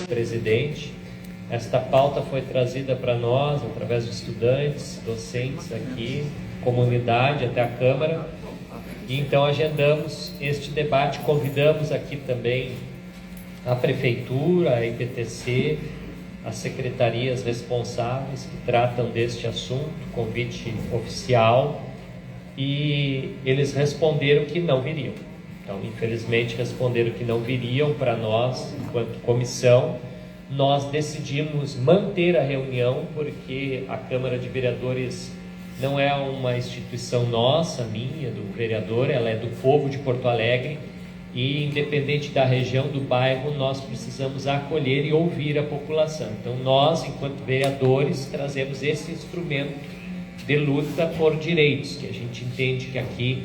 presidente. Esta pauta foi trazida para nós através de estudantes, docentes aqui, comunidade, até a Câmara. E então agendamos este debate, convidamos aqui também a Prefeitura, a IPTC, as secretarias responsáveis que tratam deste assunto, convite oficial, e eles responderam que não viriam. Então, infelizmente, responderam que não viriam para nós, enquanto comissão. Nós decidimos manter a reunião, porque a Câmara de Vereadores não é uma instituição nossa, minha, do vereador, ela é do povo de Porto Alegre, e independente da região, do bairro, nós precisamos acolher e ouvir a população. Então nós, enquanto vereadores, trazemos esse instrumento de luta por direitos, que a gente entende que aqui,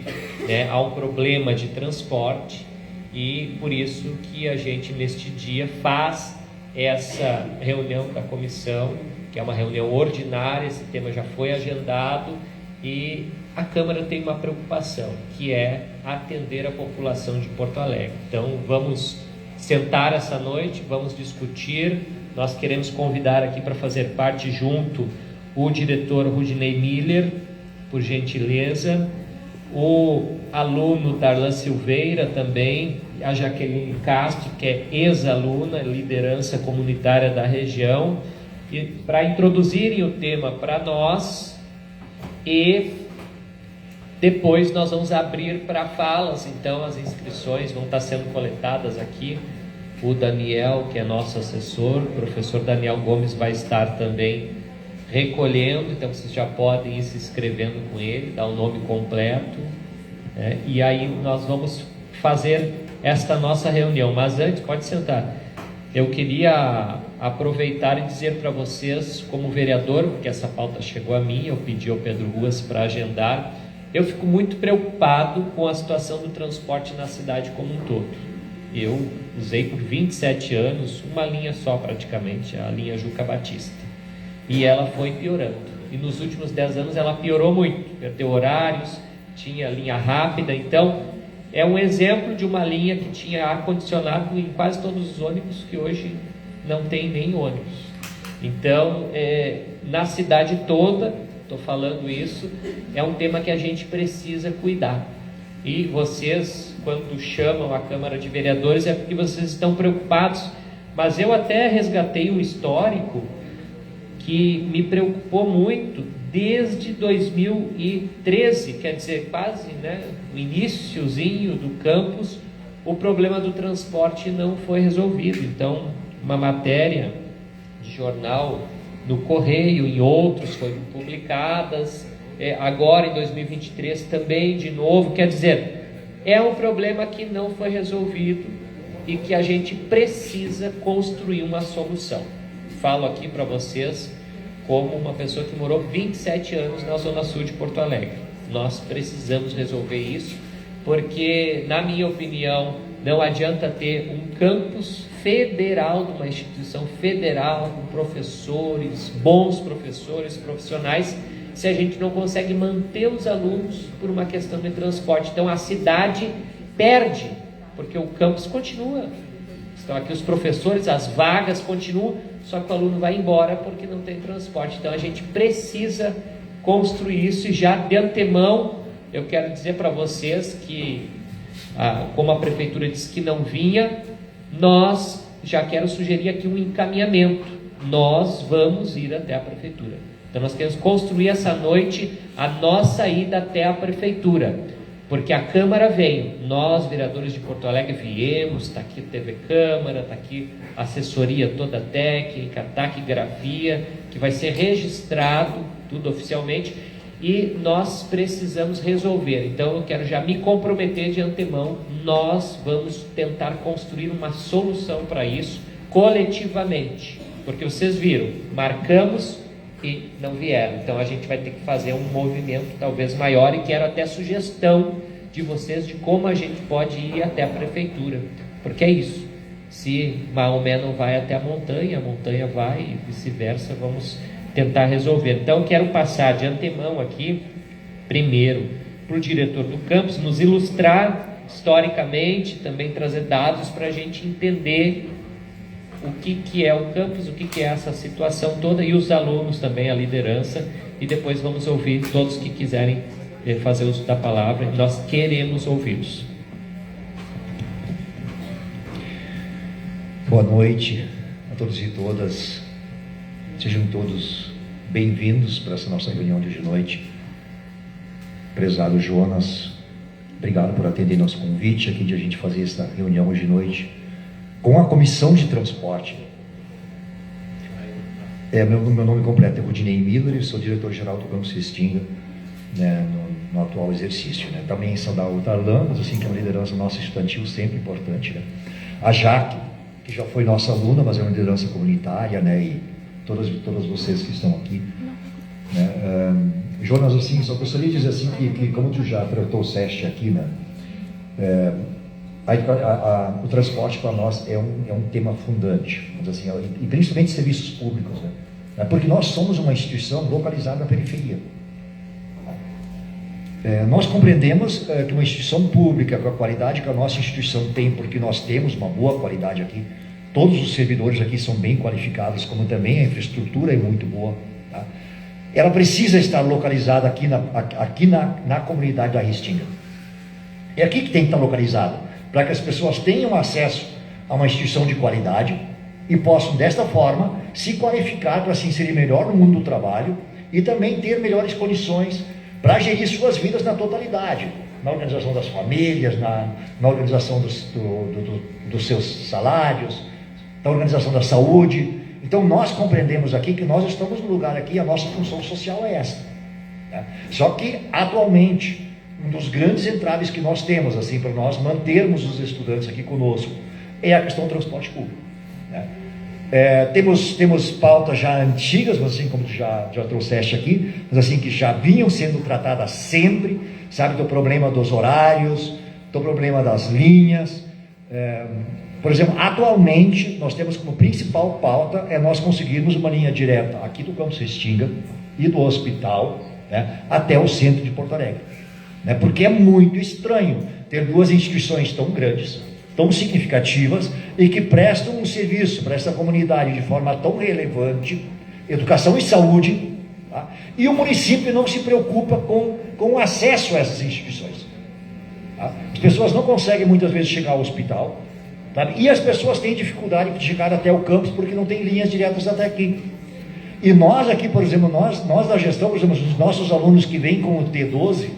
né, há um problema de transporte, e por isso que a gente neste dia faz essa reunião da comissão, que é uma reunião ordinária. Esse tema já foi agendado e a Câmara tem uma preocupação, que é atender a população de Porto Alegre. Então vamos sentar essa noite, vamos discutir. Nós queremos convidar aqui para fazer parte junto o diretor Rudinei Miller, por gentileza, o aluno Darlan Silveira também, a Jaqueline Castro, que é ex-aluna, liderança comunitária da região, e para introduzirem o tema para nós, e depois nós vamos abrir para falas. Então as inscrições vão estar sendo coletadas aqui. O Daniel, que é nosso assessor, o professor Daniel Gomes, vai estar também recolhendo, então vocês já podem ir se inscrevendo com ele, dar o nome completo, né? E aí nós vamos fazer esta nossa reunião. Mas antes, pode sentar, eu queria aproveitar e dizer para vocês, como vereador, porque essa pauta chegou a mim, eu pedi ao Pedro Ruas para agendar. Eu fico muito preocupado com a situação do transporte na cidade como um todo. Eu usei por 27 anos uma linha só praticamente, a linha Juca Batista, e ela foi piorando, e nos últimos 10 anos ela piorou muito, perdeu horários, tinha linha rápida. Então é um exemplo de uma linha que tinha ar-condicionado em quase todos os ônibus, que hoje não tem nem ônibus. Então na cidade toda, estou falando isso, é um tema que a gente precisa cuidar. E vocês, quando chamam a Câmara de Vereadores, é porque vocês estão preocupados. Mas eu até resgatei um histórico que me preocupou muito desde 2013, quer dizer, quase, né, no iniciozinho do campus, o problema do transporte não foi resolvido. Então, uma matéria de jornal no Correio, em outros foram publicadas, agora em 2023 também de novo. Quer dizer, é um problema que não foi resolvido e que a gente precisa construir uma solução. Falo aqui para vocês como uma pessoa que morou 27 anos na Zona Sul de Porto Alegre. Nós precisamos resolver isso, porque, na minha opinião, não adianta ter um campus federal, de uma instituição federal, com professores, bons professores, profissionais, se a gente não consegue manter os alunos por uma questão de transporte. Então a cidade perde, porque o campus continua. Estão aqui os professores, as vagas continuam, só que o aluno vai embora porque não tem transporte. Então a gente precisa construir isso, e já de antemão eu quero dizer para vocês que, como a Prefeitura disse que não vinha, nós já quero sugerir aqui um encaminhamento. Nós vamos ir até a Prefeitura. Então nós queremos construir essa noite a nossa ida até a Prefeitura, porque a Câmara veio, nós vereadores de Porto Alegre viemos, está aqui a TV Câmara, está aqui a assessoria toda técnica, taquigrafia, que vai ser registrado tudo oficialmente, e nós precisamos resolver. Então eu quero já me comprometer de antemão, nós vamos tentar construir uma solução para isso coletivamente, porque vocês viram, marcamos e não vieram. Então a gente vai ter que fazer um movimento talvez maior, e quero até sugestão de vocês de como a gente pode ir até a Prefeitura, porque é isso, se Maomé não vai até a montanha vai, e vice-versa. Vamos tentar resolver. Então quero passar de antemão aqui, primeiro, para o diretor do campus nos ilustrar historicamente, também trazer dados para a gente entender o que é o campus, o que é essa situação toda, e os alunos também, a liderança, e depois vamos ouvir todos que quiserem fazer uso da palavra, nós queremos ouvi-los. Boa noite a todos e todas, sejam todos bem-vindos para essa nossa reunião de hoje à noite. Prezado Jonas, obrigado por atender nosso convite aqui de a gente fazer esta reunião hoje à noite com a Comissão de Transporte. Meu nome completo é Rudinei Miller, eu sou diretor-geral do Campus Restinga, né, no atual exercício. Né. Também saudar o Tarlan, mas assim, que é uma liderança nossa estudantil sempre importante. Né. A Jaque, que já foi nossa aluna, mas é uma liderança comunitária, né, e todas vocês que estão aqui. Né. Jonas, assim, só gostaria de dizer assim que como tu já trouxeste aqui, né, o transporte para nós é um tema fundante, assim, e principalmente serviços públicos, né, porque nós somos uma instituição localizada na periferia. Nós compreendemos que uma instituição pública, com a qualidade que a nossa instituição tem, porque nós temos uma boa qualidade aqui, todos os servidores aqui são bem qualificados, como também a infraestrutura é muito boa, tá? Ela precisa estar localizada aqui na comunidade da Restinga. É aqui que tem que estar localizada, para que as pessoas tenham acesso a uma instituição de qualidade e possam, desta forma, se qualificar para se inserir melhor no mundo do trabalho e também ter melhores condições para gerir suas vidas na totalidade, na organização das famílias, na organização dos seus salários, na organização da saúde. Então nós compreendemos aqui que nós estamos no lugar aqui, a nossa função social é esta. Né? Só que atualmente, um dos grandes entraves que nós temos, assim, para nós mantermos os estudantes aqui conosco, é a questão do transporte público. Né? Temos pautas já antigas, assim como tu já trouxeste aqui, mas assim que já vinham sendo tratadas sempre, sabe, do problema dos horários, do problema das linhas. Por exemplo, atualmente nós temos como principal pauta nós conseguirmos uma linha direta aqui do Campus Restinga e do hospital, né, até o centro de Porto Alegre, né, porque é muito estranho ter duas instituições tão grandes, tão significativas e que prestam um serviço para essa comunidade de forma tão relevante, educação e saúde, tá? E o município não se preocupa com o acesso a essas instituições, tá? As pessoas não conseguem muitas vezes chegar ao hospital, tá? E as pessoas têm dificuldade de chegar até o campus porque não tem linhas diretas até aqui. E nós aqui, por exemplo, nós da gestão, por exemplo, os nossos alunos que vêm com o T12,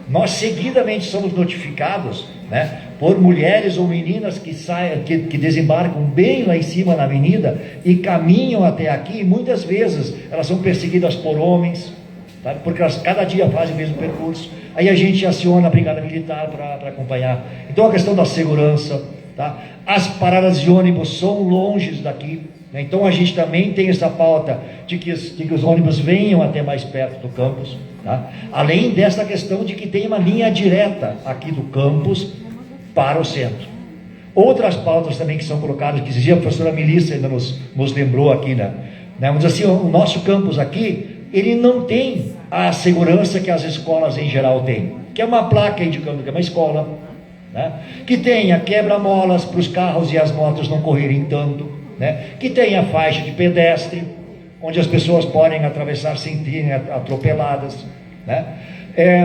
nós seguidamente somos notificados, né, por mulheres ou meninas que desembarcam bem lá em cima na avenida e caminham até aqui, e muitas vezes elas são perseguidas por homens, tá, porque elas cada dia fazem o mesmo percurso. Aí a gente aciona a Brigada Militar para acompanhar. Então a questão da segurança, tá? As paradas de ônibus são longe daqui, né? Então a gente também tem essa pauta de que os ônibus venham até mais perto do campus, tá? Além dessa questão de que tem uma linha direta aqui do campus para o centro. Outras pautas também que são colocadas, que a professora Melissa ainda nos lembrou aqui, né? Mas assim, o nosso campus aqui, ele não tem a segurança que as escolas em geral têm, que é uma placa indicando que é uma escola, né? Que tenha quebra-molas para os carros e as motos não correrem tanto, né? Que tenha faixa de pedestre, onde as pessoas podem atravessar sem serem atropeladas, né?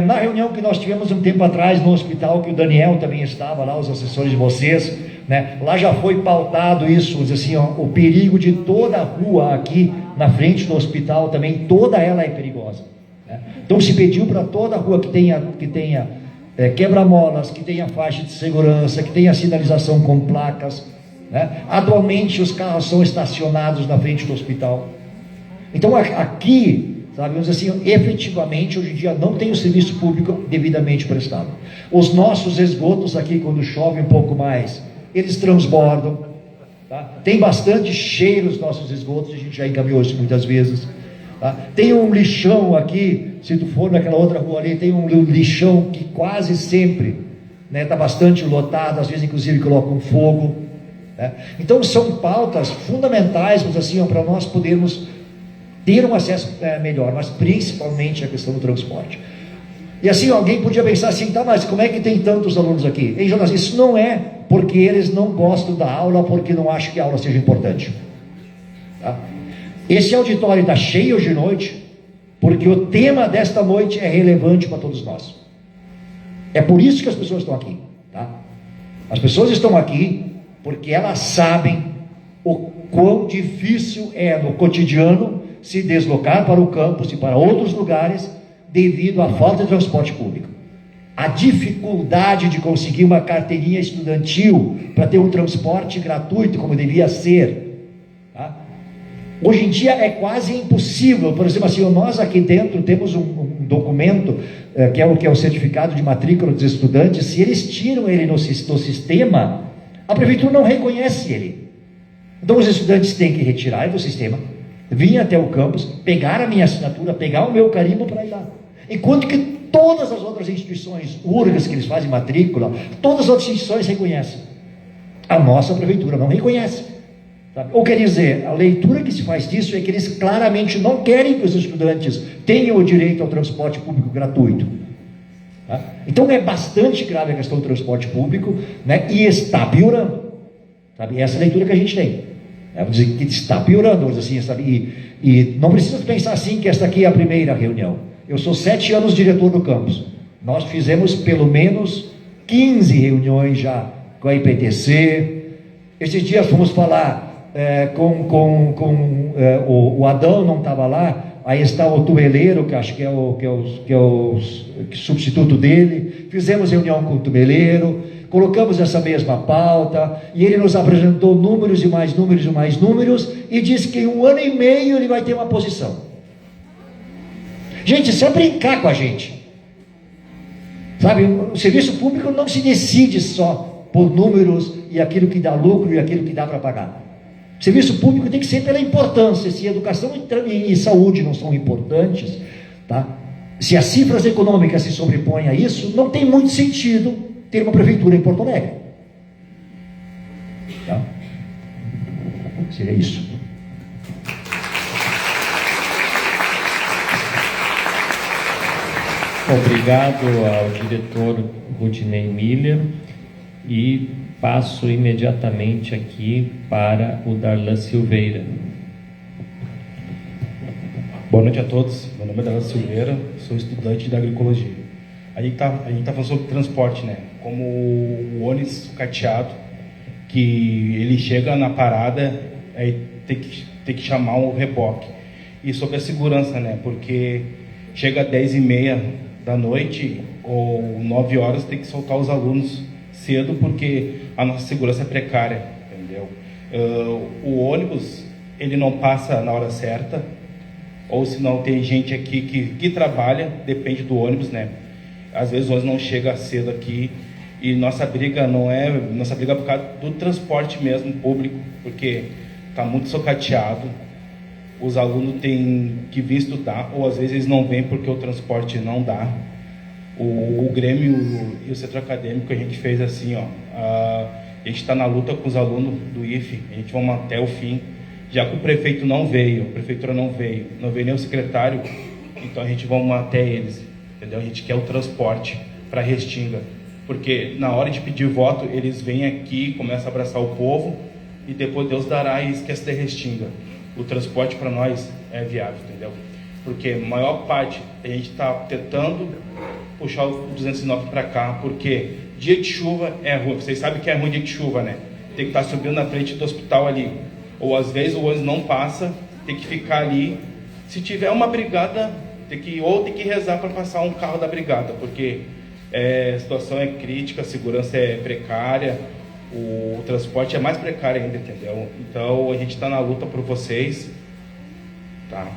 Na reunião que nós tivemos um tempo atrás no hospital, que o Daniel também estava lá, os assessores de vocês, né? Lá já foi pautado isso, assim, ó, o perigo de toda a rua aqui na frente do hospital também, toda ela é perigosa, né? Então se pediu para toda a rua que tenha quebra-molas, que tenha faixa de segurança, que tenha sinalização com placas, né? Atualmente os carros são estacionados na frente do hospital. Então aqui, sabe, vamos dizer assim, efetivamente hoje em dia não tem o serviço público devidamente prestado. Os nossos esgotos aqui, quando chove um pouco mais, eles transbordam, tá? Tem bastante cheiro os nossos esgotos, a gente já encaminhou isso muitas vezes, tá? Tem um lixão aqui, se tu for naquela outra rua ali, tem um lixão que quase sempre, né, está bastante lotado, às vezes inclusive colocam fogo, né? Então são pautas fundamentais, mas assim, para nós podermos ter um acesso melhor, mas principalmente a questão do transporte. E assim, alguém podia pensar assim, tá, mas como é que tem tantos alunos aqui? Ei, Jonas, isso não é porque eles não gostam da aula, porque não acham que a aula seja importante. Tá? Esse auditório está cheio hoje de noite, porque o tema desta noite é relevante para todos nós. É por isso que as pessoas estão aqui. Tá? As pessoas estão aqui porque elas sabem o quão difícil é no cotidiano se deslocar para o campus e para outros lugares devido à falta de transporte público. A dificuldade de conseguir uma carteirinha estudantil para ter um transporte gratuito como devia ser. Tá? Hoje em dia é quase impossível. Por exemplo, assim, nós aqui dentro temos um documento que é o certificado de matrícula dos estudantes. Se eles tiram ele do sistema, a prefeitura não reconhece ele. Então os estudantes têm que retirar ele do sistema, vir até o campus, pegar a minha assinatura, pegar o meu carimbo para ir lá. Enquanto que todas as outras instituições, URGS, que eles fazem matrícula, todas as outras instituições reconhecem. A nossa prefeitura não reconhece. Sabe? Ou quer dizer, a leitura que se faz disso é que eles claramente não querem que os estudantes tenham o direito ao transporte público gratuito. Tá? Então é bastante grave a questão do transporte público, né? E está piorando. Sabe? Essa é a leitura que a gente tem. Vamos dizer que está piorando, vamos dizer assim, sabe? E não precisa pensar assim que esta aqui é a primeira reunião. Eu sou 7 anos diretor do campus. Nós fizemos pelo menos 15 reuniões já com a IPTC. Esses dias fomos falar o Adão não estava lá, aí está o Tubeleiro, que acho que é o substituto dele. Fizemos reunião com o Tubeleiro, colocamos essa mesma pauta, e ele nos apresentou números e mais números e mais números, e disse que em 1 ano e meio ele vai ter uma posição. Gente, isso é brincar com a gente. Sabe, o serviço público não se decide só por números e aquilo que dá lucro e aquilo que dá para pagar. O serviço público tem que ser pela importância. Se educação e saúde não são importantes, tá? Se as cifras econômicas se sobrepõem a isso, não tem muito sentido ter uma prefeitura em Porto Alegre. Tá? Seria isso. Obrigado ao diretor Rudinei Miller, e passo imediatamente aqui para o Darlan Silveira. Boa noite a todos, meu nome é Darlan Silveira, sou estudante de agroecologia. A gente tá falando sobre transporte, né? Como o ônibus sucateado, que ele chega na parada, aí tem que chamar um reboque. E sobre a segurança, né? Porque chega às 10h30 da noite ou 9 horas, tem que soltar os alunos cedo, porque a nossa segurança é precária, entendeu? O ônibus, ele não passa na hora certa, ou se não tem gente aqui que trabalha, depende do ônibus, né? Às vezes o ônibus não chega cedo aqui, e nossa briga é por causa do transporte mesmo público, porque está muito socateado. Os alunos têm que vir estudar, ou às vezes eles não vêm porque o transporte não dá. O Grêmio e o Centro Acadêmico, a gente fez assim, ó, a gente está na luta com os alunos do IFE, a gente vai até o fim, já que o prefeito não veio, a prefeitura não veio nem o secretário, então a gente vai até eles, entendeu? A gente quer o transporte para Restinga, porque na hora de pedir voto, eles vêm aqui, começam a abraçar o povo, e depois Deus dará e esquece de Restinga. O transporte para nós é viável, entendeu? Porque a maior parte, a gente está tentando puxar o 209 para cá, porque dia de chuva é ruim. Vocês sabem que é ruim dia de chuva, né? Tem que estar subindo na frente do hospital ali. Ou às vezes o ônibus não passa, tem que ficar ali. Se tiver uma brigada, tem que rezar para passar um carro da brigada, porque a situação é crítica, a segurança é precária, o transporte é mais precário ainda, entendeu? Então a gente está na luta por vocês, tá?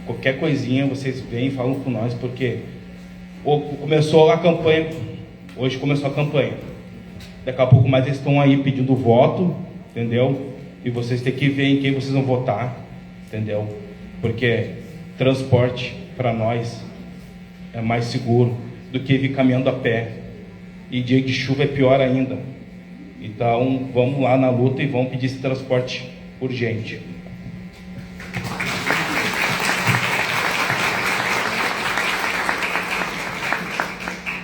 Qualquer coisinha vocês vêm e falam com nós, porque começou a campanha, hoje começou a campanha, daqui a pouco mais eles estão aí pedindo voto, entendeu? E vocês têm que ver em quem vocês vão votar, entendeu? Porque transporte para nós é mais seguro do que vir caminhando a pé, e dia de chuva é pior ainda. Então vamos lá na luta e vamos pedir esse transporte urgente.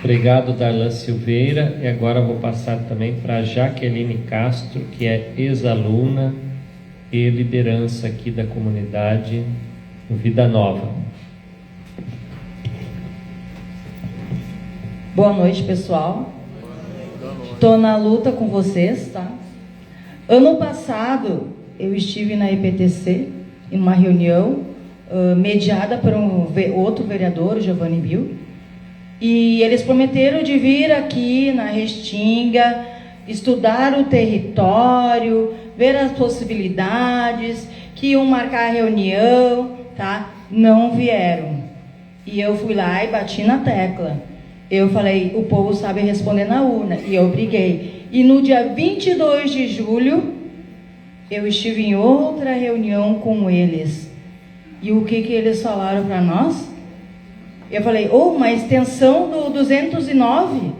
Obrigado, Darlan Silveira. E agora vou passar também para Jaqueline Castro, que é ex-aluna e liderança aqui da comunidade Vida Nova. Boa noite, pessoal. Estou na luta com vocês, tá? Ano passado, eu estive na EPTC, em uma reunião mediada por outro vereador, Giovanni Bill, e eles prometeram de vir aqui na Restinga, estudar o território, ver as possibilidades, que iam marcar a reunião, tá? Não vieram. E eu fui lá e bati na tecla. Eu falei, o povo sabe responder na urna, e eu briguei. E no dia 22 de julho, eu estive em outra reunião com eles. E o que eles falaram para nós? Eu falei, uma extensão do 209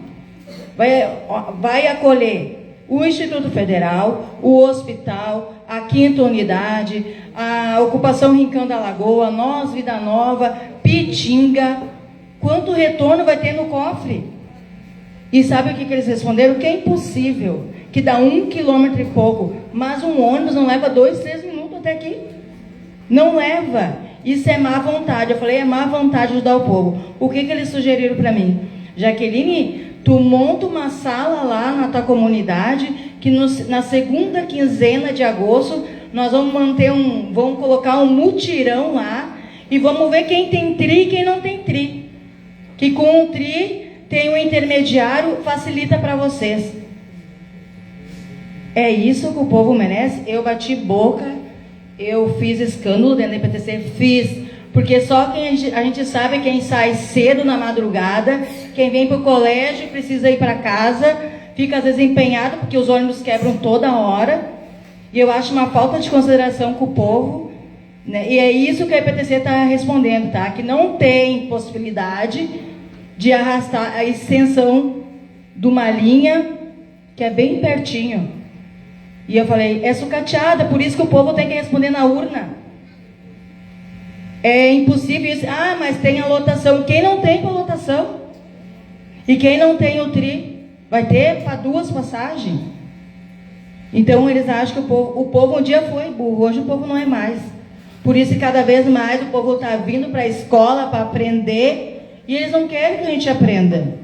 vai acolher o Instituto Federal, o hospital, a 5ª unidade, a ocupação Rincão da Lagoa, nós, Vida Nova, Pitinga. Quanto retorno vai ter no cofre? E sabe o que eles responderam? Que é impossível, que dá 1 quilômetro e pouco, mas um ônibus não leva 2, 3 minutos até aqui. Não leva. Isso é má vontade. Eu falei, é má vontade de ajudar o povo. O que eles sugeriram para mim? Jaqueline, tu monta uma sala lá na tua comunidade, que na segunda quinzena de agosto, nós vamos colocar um mutirão lá, e vamos ver quem tem tri e quem não tem tri. Que com o tri tem um intermediário, facilita para vocês. É isso que o povo merece? Eu bati boca, eu fiz escândalo dentro da EPTC, fiz, porque só a gente sabe quem sai cedo na madrugada, quem vem para o colégio precisa ir para casa, fica às vezes empenhado, porque os ônibus quebram toda hora, e eu acho uma falta de consideração com o povo, né? E é isso que a EPTC está respondendo, tá? Que não tem possibilidade de arrastar a extensão de uma linha que é bem pertinho. E eu falei, é sucateada, por isso que o povo tem que responder na urna. É impossível isso. Ah, mas tem a lotação. Quem não tem com a lotação? E quem não tem o tri? Vai ter para 2 passagens? Então eles acham que o povo um dia foi burro, hoje o povo não é mais. Por isso, cada vez mais, o povo está vindo para a escola para aprender, e eles não querem que a gente aprenda.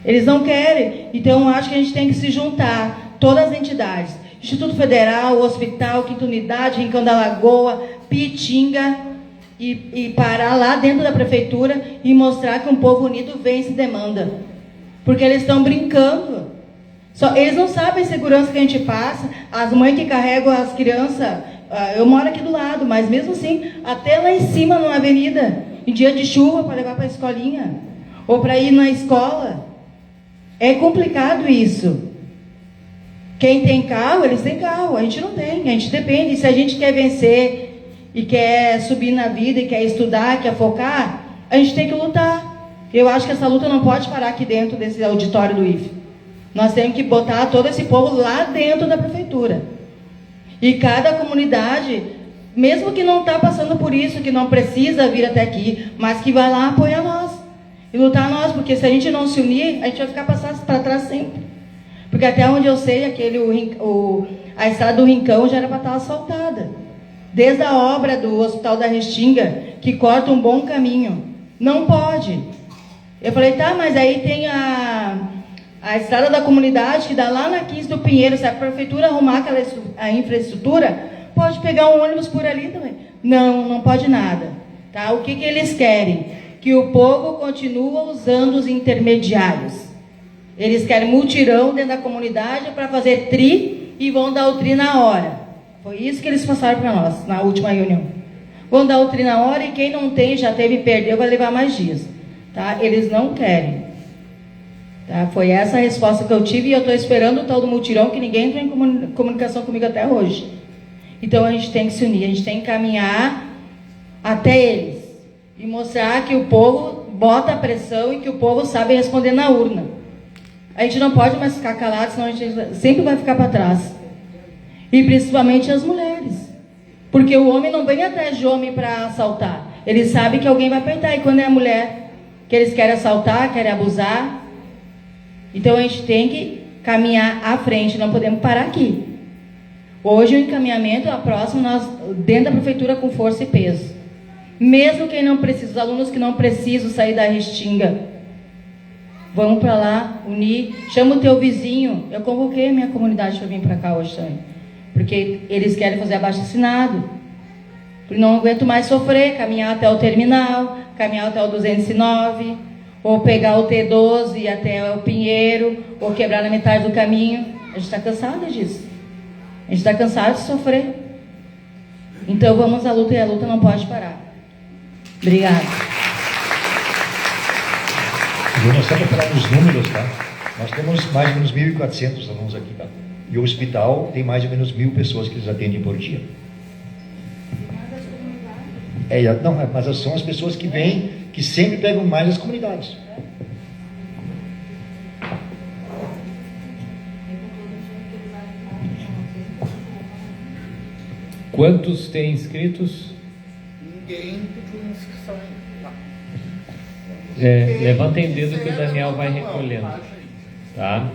Eles não querem. Então, eu acho que a gente tem que se juntar, todas as entidades. Instituto Federal, Hospital, 5ª Unidade, Rincão da Lagoa, Pitinga, e parar lá dentro da prefeitura e mostrar que um povo unido vence e demanda. Porque eles estão brincando. Eles não sabem a segurança que a gente passa, as mães que carregam as crianças. Eu moro aqui do lado, mas mesmo assim, até lá em cima, numa avenida, em dia de chuva, para levar para a escolinha, ou para ir na escola. É complicado isso. Quem tem carro, eles têm carro, a gente não tem, a gente depende. Se a gente quer vencer e quer subir na vida, e quer estudar, quer focar, a gente tem que lutar. Eu acho que essa luta não pode parar aqui dentro desse auditório do IFE. Nós temos que botar todo esse povo lá dentro da prefeitura. E cada comunidade, mesmo que não está passando por isso, que não precisa vir até aqui, mas que vai lá apoiar nós. E lutar nós, porque se a gente não se unir, a gente vai ficar passando para trás sempre. Porque até onde eu sei, a estrada do Rincão já era para estar asfaltada. Desde a obra do Hospital da Restinga, que corta um bom caminho. Não pode. Eu falei, tá, mas aí tem a estrada da comunidade, que dá lá na 15 do Pinheiro. Se a prefeitura arrumar a infraestrutura, pode pegar um ônibus por ali também. Não pode nada. Tá? O que eles querem? Que o povo continue usando os intermediários. Eles querem mutirão dentro da comunidade para fazer tri e vão dar o tri na hora. Foi isso que eles passaram para nós na última reunião. Vão dar o tri na hora e quem não tem, já teve e perdeu, vai levar mais dias. Tá? Eles não querem. Tá? Foi essa a resposta que eu tive, e eu estou esperando o tal do mutirão, que ninguém entrou em comunicação comigo até hoje. Então a gente tem que se unir, a gente tem que caminhar até eles e mostrar que o povo bota a pressão e que o povo sabe responder na urna. A gente não pode mais ficar calado, senão a gente sempre vai ficar para trás. E principalmente as mulheres. Porque o homem não vem atrás de homem para assaltar. Ele sabe que alguém vai apertar, e quando é a mulher que eles querem assaltar, querem abusar. Então a gente tem que caminhar à frente, não podemos parar aqui. Hoje o encaminhamento, a próxima, nós dentro da prefeitura com força e peso. Mesmo quem não precisa, os alunos que não precisam sair da Restinga, vamos para lá, unir, chama o teu vizinho. Eu convoquei a minha comunidade para vir para cá hoje também, porque eles querem fazer abaixo-assinado. Não aguento mais sofrer, caminhar até o terminal, caminhar até o 209, ou pegar o T12 até o Pinheiro, ou quebrar na metade do caminho. A gente está cansado disso. A gente está cansado de sofrer. Então vamos à luta, e a luta não pode parar. Obrigada. Nós estamos falando dos números, tá? Nós temos mais ou menos 1.400 alunos aqui, tá? E o hospital tem mais ou menos 1.000 pessoas que eles atendem por dia. Não, mas são as pessoas que vêm, que sempre pegam mais as comunidades. Quantos tem inscritos? Ninguém pediu inscrição ainda. Levantem o dedo que o Daniel vai recolhendo. Tá?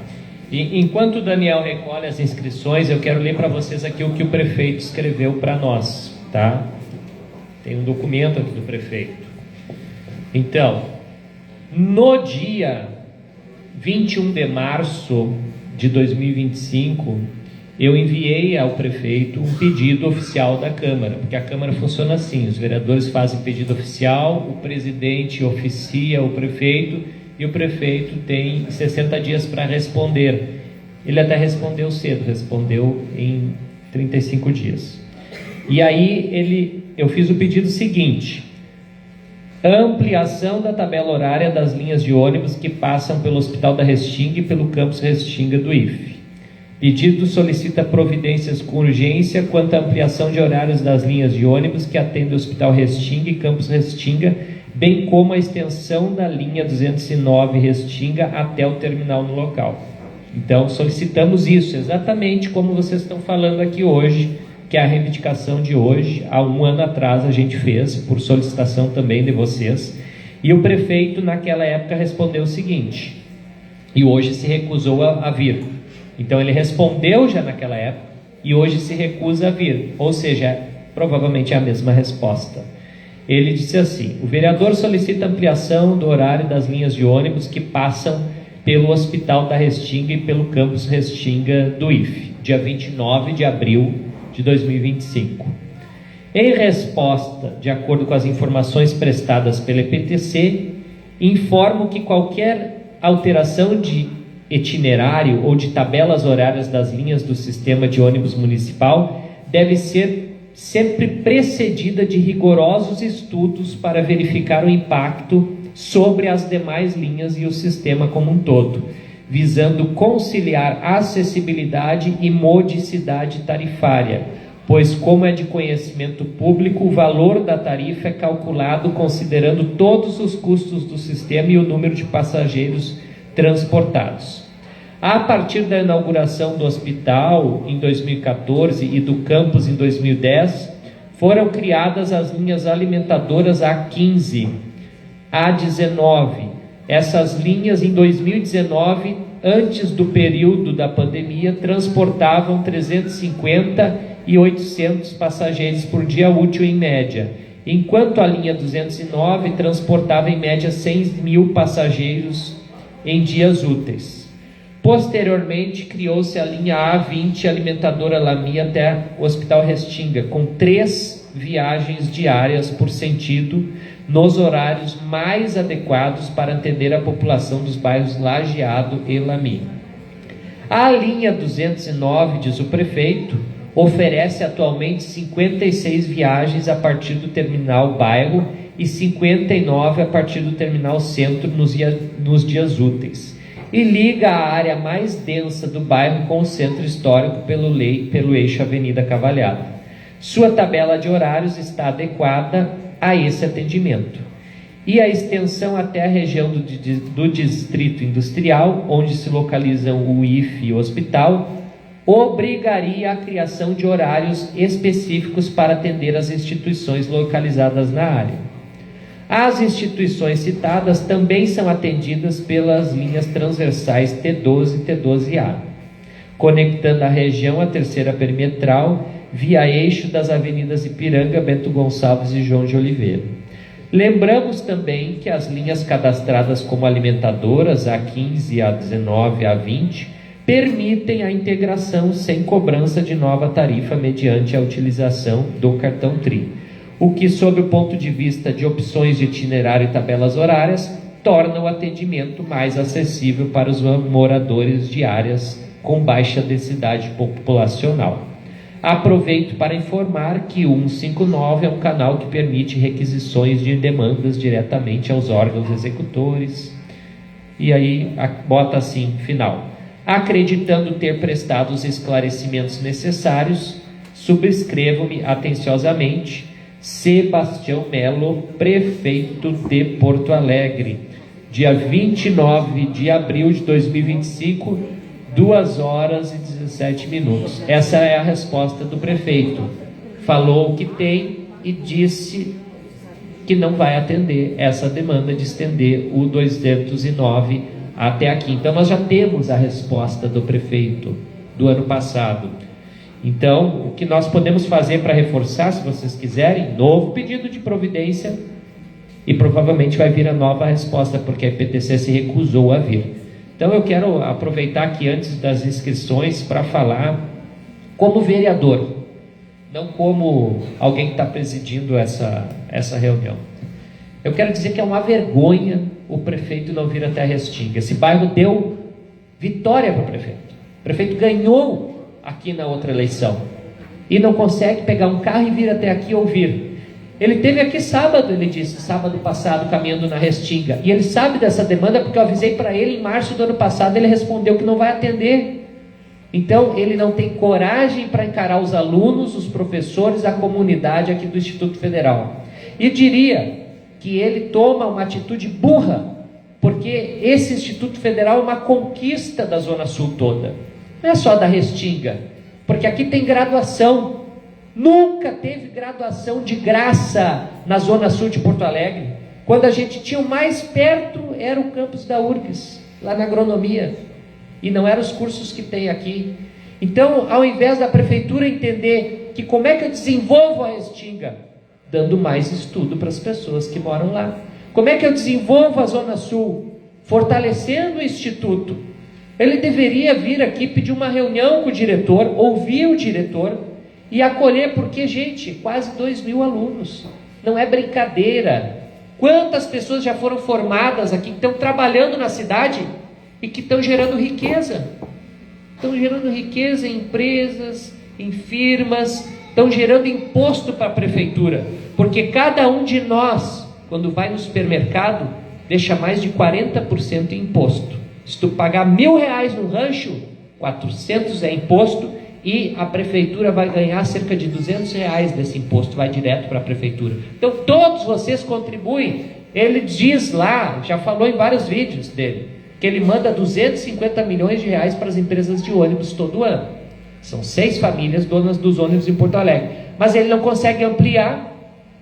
E enquanto o Daniel recolhe as inscrições, eu quero ler para vocês aqui o que o prefeito escreveu para nós. Tá? Tem um documento aqui do prefeito. Então, no dia 21 de março de 2025, eu enviei ao prefeito um pedido oficial da Câmara, porque a Câmara funciona assim: os vereadores fazem pedido oficial, o presidente oficia o prefeito e o prefeito tem 60 dias para responder. Ele até respondeu cedo, respondeu em 35 dias. E aí eu fiz o pedido seguinte: ampliação da tabela horária das linhas de ônibus que passam pelo Hospital da Restinga e pelo campus Restinga do IFE. Pedido solicita providências com urgência quanto à ampliação de horários das linhas de ônibus que atendem o Hospital Restinga e campus Restinga, bem como a extensão da linha 209 Restinga até o terminal no local. Então solicitamos isso, exatamente como vocês estão falando aqui hoje, que é a reivindicação de hoje. Há um ano atrás a gente fez, por solicitação também de vocês, e o prefeito naquela época respondeu o seguinte, e hoje se recusou a vir. Então ele respondeu já naquela época e hoje se recusa a vir, ou seja, provavelmente é a mesma resposta. Ele disse assim: o vereador solicita ampliação do horário das linhas de ônibus que passam pelo Hospital da Restinga e pelo campus Restinga do IFE, dia 29 de abril de 2025. Em resposta, de acordo com as informações prestadas pela EPTC, informo que qualquer alteração de itinerário ou de tabelas horárias das linhas do sistema de ônibus municipal deve ser sempre precedida de rigorosos estudos para verificar o impacto sobre as demais linhas e o sistema como um todo, visando conciliar acessibilidade e modicidade tarifária, pois, como é de conhecimento público, o valor da tarifa é calculado considerando todos os custos do sistema e o número de passageiros transportados. A partir da inauguração do hospital em 2014 e do campus em 2010, foram criadas as linhas alimentadoras A15, A19. Essas linhas em 2019, antes do período da pandemia, transportavam 350 e 800 passageiros por dia útil em média, enquanto a linha 209 transportava em média 100.000 passageiros em dias úteis. Posteriormente, criou-se a linha A20 alimentadora Lami até o Hospital Restinga, com 3 viagens diárias por sentido, nos horários mais adequados para atender a população dos bairros Lajeado e Lami. A linha 209, diz o prefeito, oferece atualmente 56 viagens a partir do terminal bairro e 59 a partir do terminal centro nos dias úteis, e liga a área mais densa do bairro com o centro histórico pelo eixo Avenida Cavalhada. Sua tabela de horários está adequada a esse atendimento. E a extensão até a região do Distrito Industrial, onde se localizam o IFE e o hospital, obrigaria a criação de horários específicos para atender as instituições localizadas na área. As instituições citadas também são atendidas pelas linhas transversais T12 e T12A, conectando a região à terceira perimetral via eixo das avenidas Ipiranga, Bento Gonçalves e João de Oliveira. Lembramos também que as linhas cadastradas como alimentadoras, A15, A19 e A20, permitem a integração sem cobrança de nova tarifa mediante a utilização do cartão TRI, o que, sob o ponto de vista de opções de itinerário e tabelas horárias, torna o atendimento mais acessível para os moradores de áreas com baixa densidade populacional. Aproveito para informar que o 159 é um canal que permite requisições de demandas diretamente aos órgãos executores. E aí bota assim, final. Acreditando ter prestado os esclarecimentos necessários, subscrevo-me atenciosamente, Sebastião Melo, prefeito de Porto Alegre, dia 29 de abril de 2025, 2 horas e 17 minutos. Essa é a resposta do prefeito. Falou o que tem e disse que não vai atender essa demanda de estender o 209 até aqui. Então nós já temos a resposta do prefeito do ano passado. Então, o que nós podemos fazer para reforçar, se vocês quiserem, novo pedido de providência, e provavelmente vai vir a nova resposta, porque a IPTC se recusou a vir. Então eu quero aproveitar aqui antes das inscrições para falar como vereador, não como alguém que está presidindo essa reunião. Eu quero dizer que é uma vergonha o prefeito não vir até a Restinga. Esse bairro deu vitória para o prefeito. O prefeito ganhou aqui na outra eleição e não consegue pegar um carro e vir até aqui ouvir. Ele teve aqui sábado, ele disse, sábado passado, caminhando na Restinga, e ele sabe dessa demanda porque eu avisei para ele em março do ano passado. Ele respondeu que não vai atender. Então ele não tem coragem para encarar os alunos, os professores, a comunidade aqui do Instituto Federal. E diria que ele toma uma atitude burra, porque esse Instituto Federal é uma conquista da Zona Sul toda, não é só da Restinga, porque aqui tem graduação. Nunca teve graduação de graça na Zona Sul de Porto Alegre. Quando a gente tinha o mais perto era o campus da URGS, lá na agronomia, e não eram os cursos que tem aqui. Então, ao invés da prefeitura entender que como é que eu desenvolvo a Restinga, dando mais estudo para as pessoas que moram lá. Como é que eu desenvolvo a Zona Sul? Fortalecendo o Instituto. Ele deveria vir aqui pedir uma reunião com o diretor, ouvir o diretor e acolher, porque, gente, quase 2.000 alunos. Não é brincadeira. Quantas pessoas já foram formadas aqui, que estão trabalhando na cidade e que estão gerando riqueza? Estão gerando riqueza em empresas, em firmas, estão gerando imposto para a prefeitura, porque cada um de nós, quando vai no supermercado, deixa mais de 40% em imposto. Se tu pagar R$1.000 no rancho, 400 é imposto, e a prefeitura vai ganhar cerca de R$200 desse imposto, vai direto para a prefeitura. Então todos vocês contribuem. Ele diz lá, já falou em vários vídeos dele, que ele manda 250 milhões de reais para as empresas de ônibus todo ano. São 6 famílias donas dos ônibus em Porto Alegre. Mas ele não consegue ampliar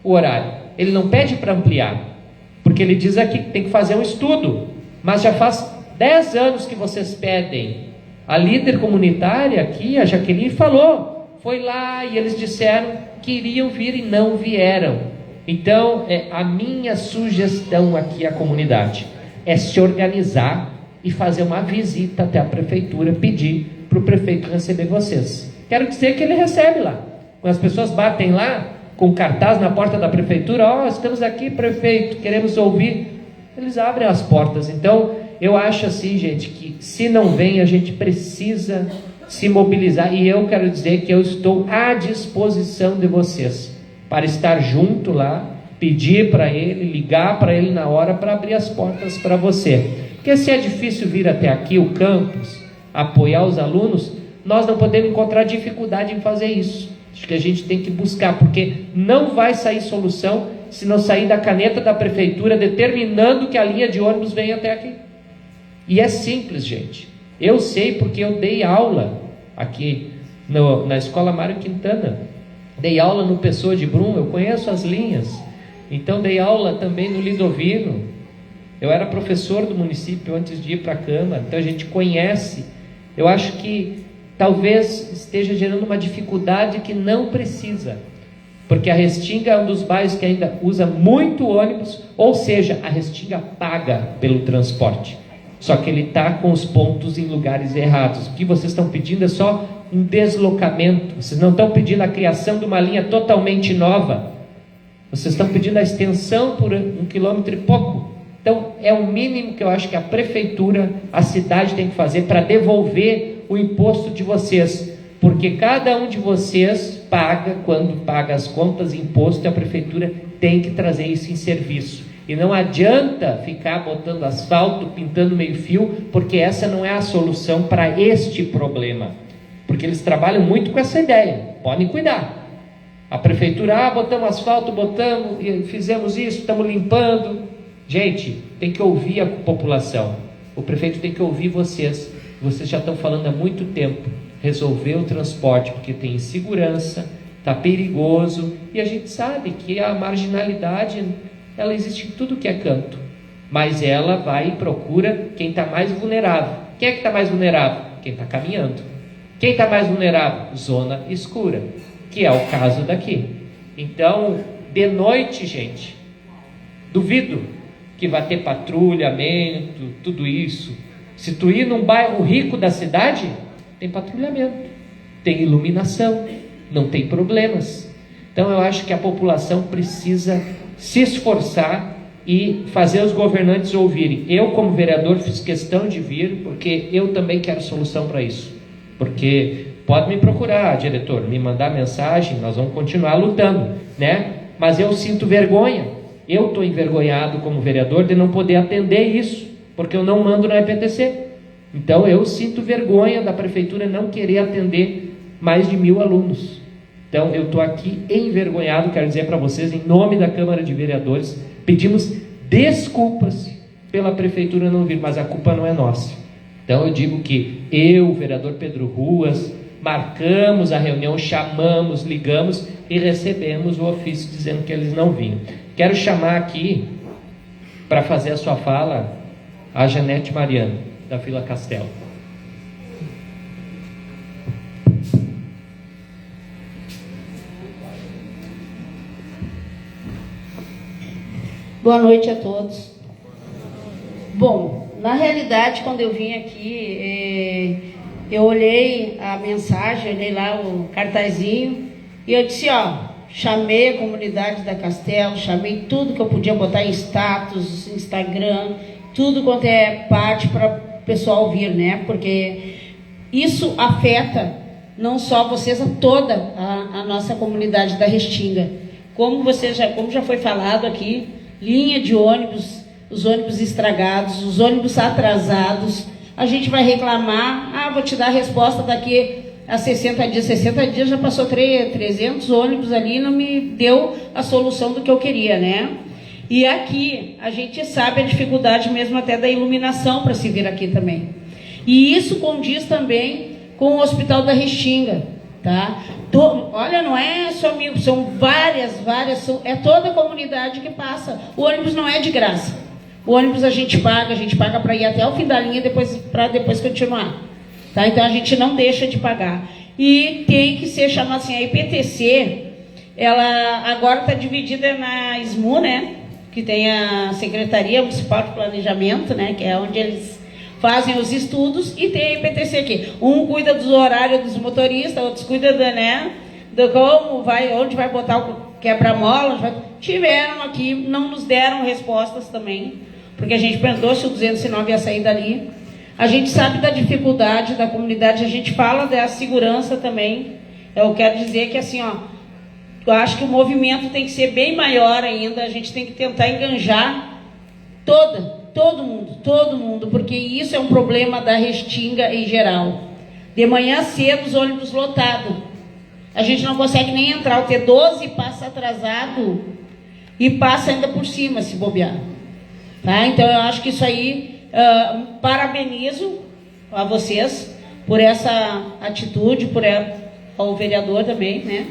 o horário. Ele não pede para ampliar, porque ele diz aqui que tem que fazer um estudo. Mas já faz 10 anos que vocês pedem. A líder comunitária aqui, a Jaqueline, falou, foi lá e eles disseram que iriam vir e não vieram. Então, a minha sugestão aqui à comunidade é se organizar e fazer uma visita até a prefeitura, pedir para o prefeito receber vocês. Quero dizer que ele recebe lá. Quando as pessoas batem lá, com cartaz na porta da prefeitura, estamos aqui, prefeito, queremos ouvir, eles abrem as portas. Então, eu acho assim, gente, que se não vem, a gente precisa se mobilizar, e eu quero dizer que eu estou à disposição de vocês, para estar junto lá, pedir para ele, ligar para ele na hora, para abrir as portas para você. Porque se é difícil vir até aqui, o campus, apoiar os alunos, nós não podemos encontrar dificuldade em fazer isso. Acho que a gente tem que buscar, porque não vai sair solução se não sair da caneta da prefeitura determinando que a linha de ônibus venha até aqui. E é simples, gente. Eu sei porque eu dei aula aqui na Escola Mário Quintana. Dei aula no Pessoa de Brum, eu conheço as linhas. Então dei aula também no Lidovino. Eu era professor do município antes de ir para a Câmara, então a gente conhece. Eu acho que talvez esteja gerando uma dificuldade que não precisa, porque a Restinga é um dos bairros que ainda usa muito ônibus, ou seja, a Restinga paga pelo transporte, só que ele está com os pontos em lugares errados. O que vocês estão pedindo é só um deslocamento, vocês não estão pedindo a criação de uma linha totalmente nova, vocês estão pedindo a extensão por 1,5 km. Então é o mínimo que eu acho que a prefeitura, a cidade tem que fazer para devolver o imposto de vocês, porque cada um de vocês paga, quando paga as contas, imposto, e a prefeitura tem que trazer isso em serviço. E não adianta ficar botando asfalto, pintando meio fio, porque essa não é a solução para este problema, porque eles trabalham muito com essa ideia. Podem cuidar. A prefeitura, botamos asfalto, botamos, fizemos isso, estamos limpando. Gente, tem que ouvir a população. O prefeito tem que ouvir vocês. Vocês já estão falando há muito tempo. Resolver o transporte, porque tem insegurança, está perigoso, e a gente sabe que a marginalidade, ela existe em tudo que é canto, mas ela vai e procura quem está mais vulnerável. Quem é que está mais vulnerável? Quem está caminhando. Quem está mais vulnerável? Zona escura, que é o caso daqui. Então, de noite, gente, duvido que vai ter patrulhamento, tudo isso. Se tu ir num bairro rico da cidade, tem patrulhamento, tem iluminação, não tem problemas. Então eu acho que a população precisa se esforçar e fazer os governantes ouvirem. Eu, como vereador, fiz questão de vir, porque eu também quero solução para isso. Porque pode me procurar, diretor, me mandar mensagem, nós vamos continuar lutando, né? Mas eu sinto vergonha, eu estou envergonhado como vereador de não poder atender isso, porque eu não mando na EPTC. Então eu sinto vergonha da prefeitura não querer atender mais de 1.000 alunos. Então eu estou aqui envergonhado, quero dizer para vocês, em nome da Câmara de Vereadores, pedimos desculpas pela prefeitura não vir, mas a culpa não é nossa. Então eu digo que eu, o vereador Pedro Ruas, marcamos a reunião, chamamos, ligamos e recebemos o ofício dizendo que eles não vinham. Quero chamar aqui, para fazer a sua fala, a Janete Mariano, da Vila Castelo. Boa noite a todos. Bom, na realidade, quando eu vim aqui, eu olhei a mensagem, olhei lá o cartazinho, e eu disse, chamei a comunidade da Castelo, chamei tudo que eu podia botar em status, Instagram, tudo quanto é parte para o pessoal vir, né? Porque isso afeta não só vocês, a toda a nossa comunidade da Restinga. Como já foi falado aqui, linha de ônibus, os ônibus estragados, os ônibus atrasados, a gente vai reclamar, vou te dar a resposta daqui a 60 dias. 60 dias já passou 300 ônibus ali, não me deu a solução do que eu queria, né? E aqui, a gente sabe a dificuldade mesmo até da iluminação para se vir aqui também. E isso condiz também com o Hospital da Restinga, tá? Olha, não é só mil, são várias, é toda a comunidade que passa. O ônibus não é de graça. O ônibus a gente paga para ir até o fim da linha, para depois continuar. Tá? Então a gente não deixa de pagar. E tem que ser chamado assim, a IPTC, ela agora está dividida na SMU, né? Que tem a Secretaria Municipal de Planejamento, né? Que é onde eles fazem os estudos, e tem a IPTC aqui. Um cuida dos horários dos motoristas, outros cuida do como vai, onde vai botar o quebra-mola. Tiveram aqui, não nos deram respostas também, porque a gente perguntou se o 209 ia sair dali. A gente sabe da dificuldade da comunidade, a gente fala da segurança também. Eu quero dizer que assim, eu acho que o movimento tem que ser bem maior ainda, a gente tem que tentar enganjar todo mundo, porque isso é um problema da Restinga em geral. De manhã cedo, os ônibus lotados. A gente não consegue nem entrar, o T12 passa atrasado e passa ainda por cima, se bobear. Tá? Então eu acho que isso aí, parabenizo a vocês por essa atitude, ao vereador também, né,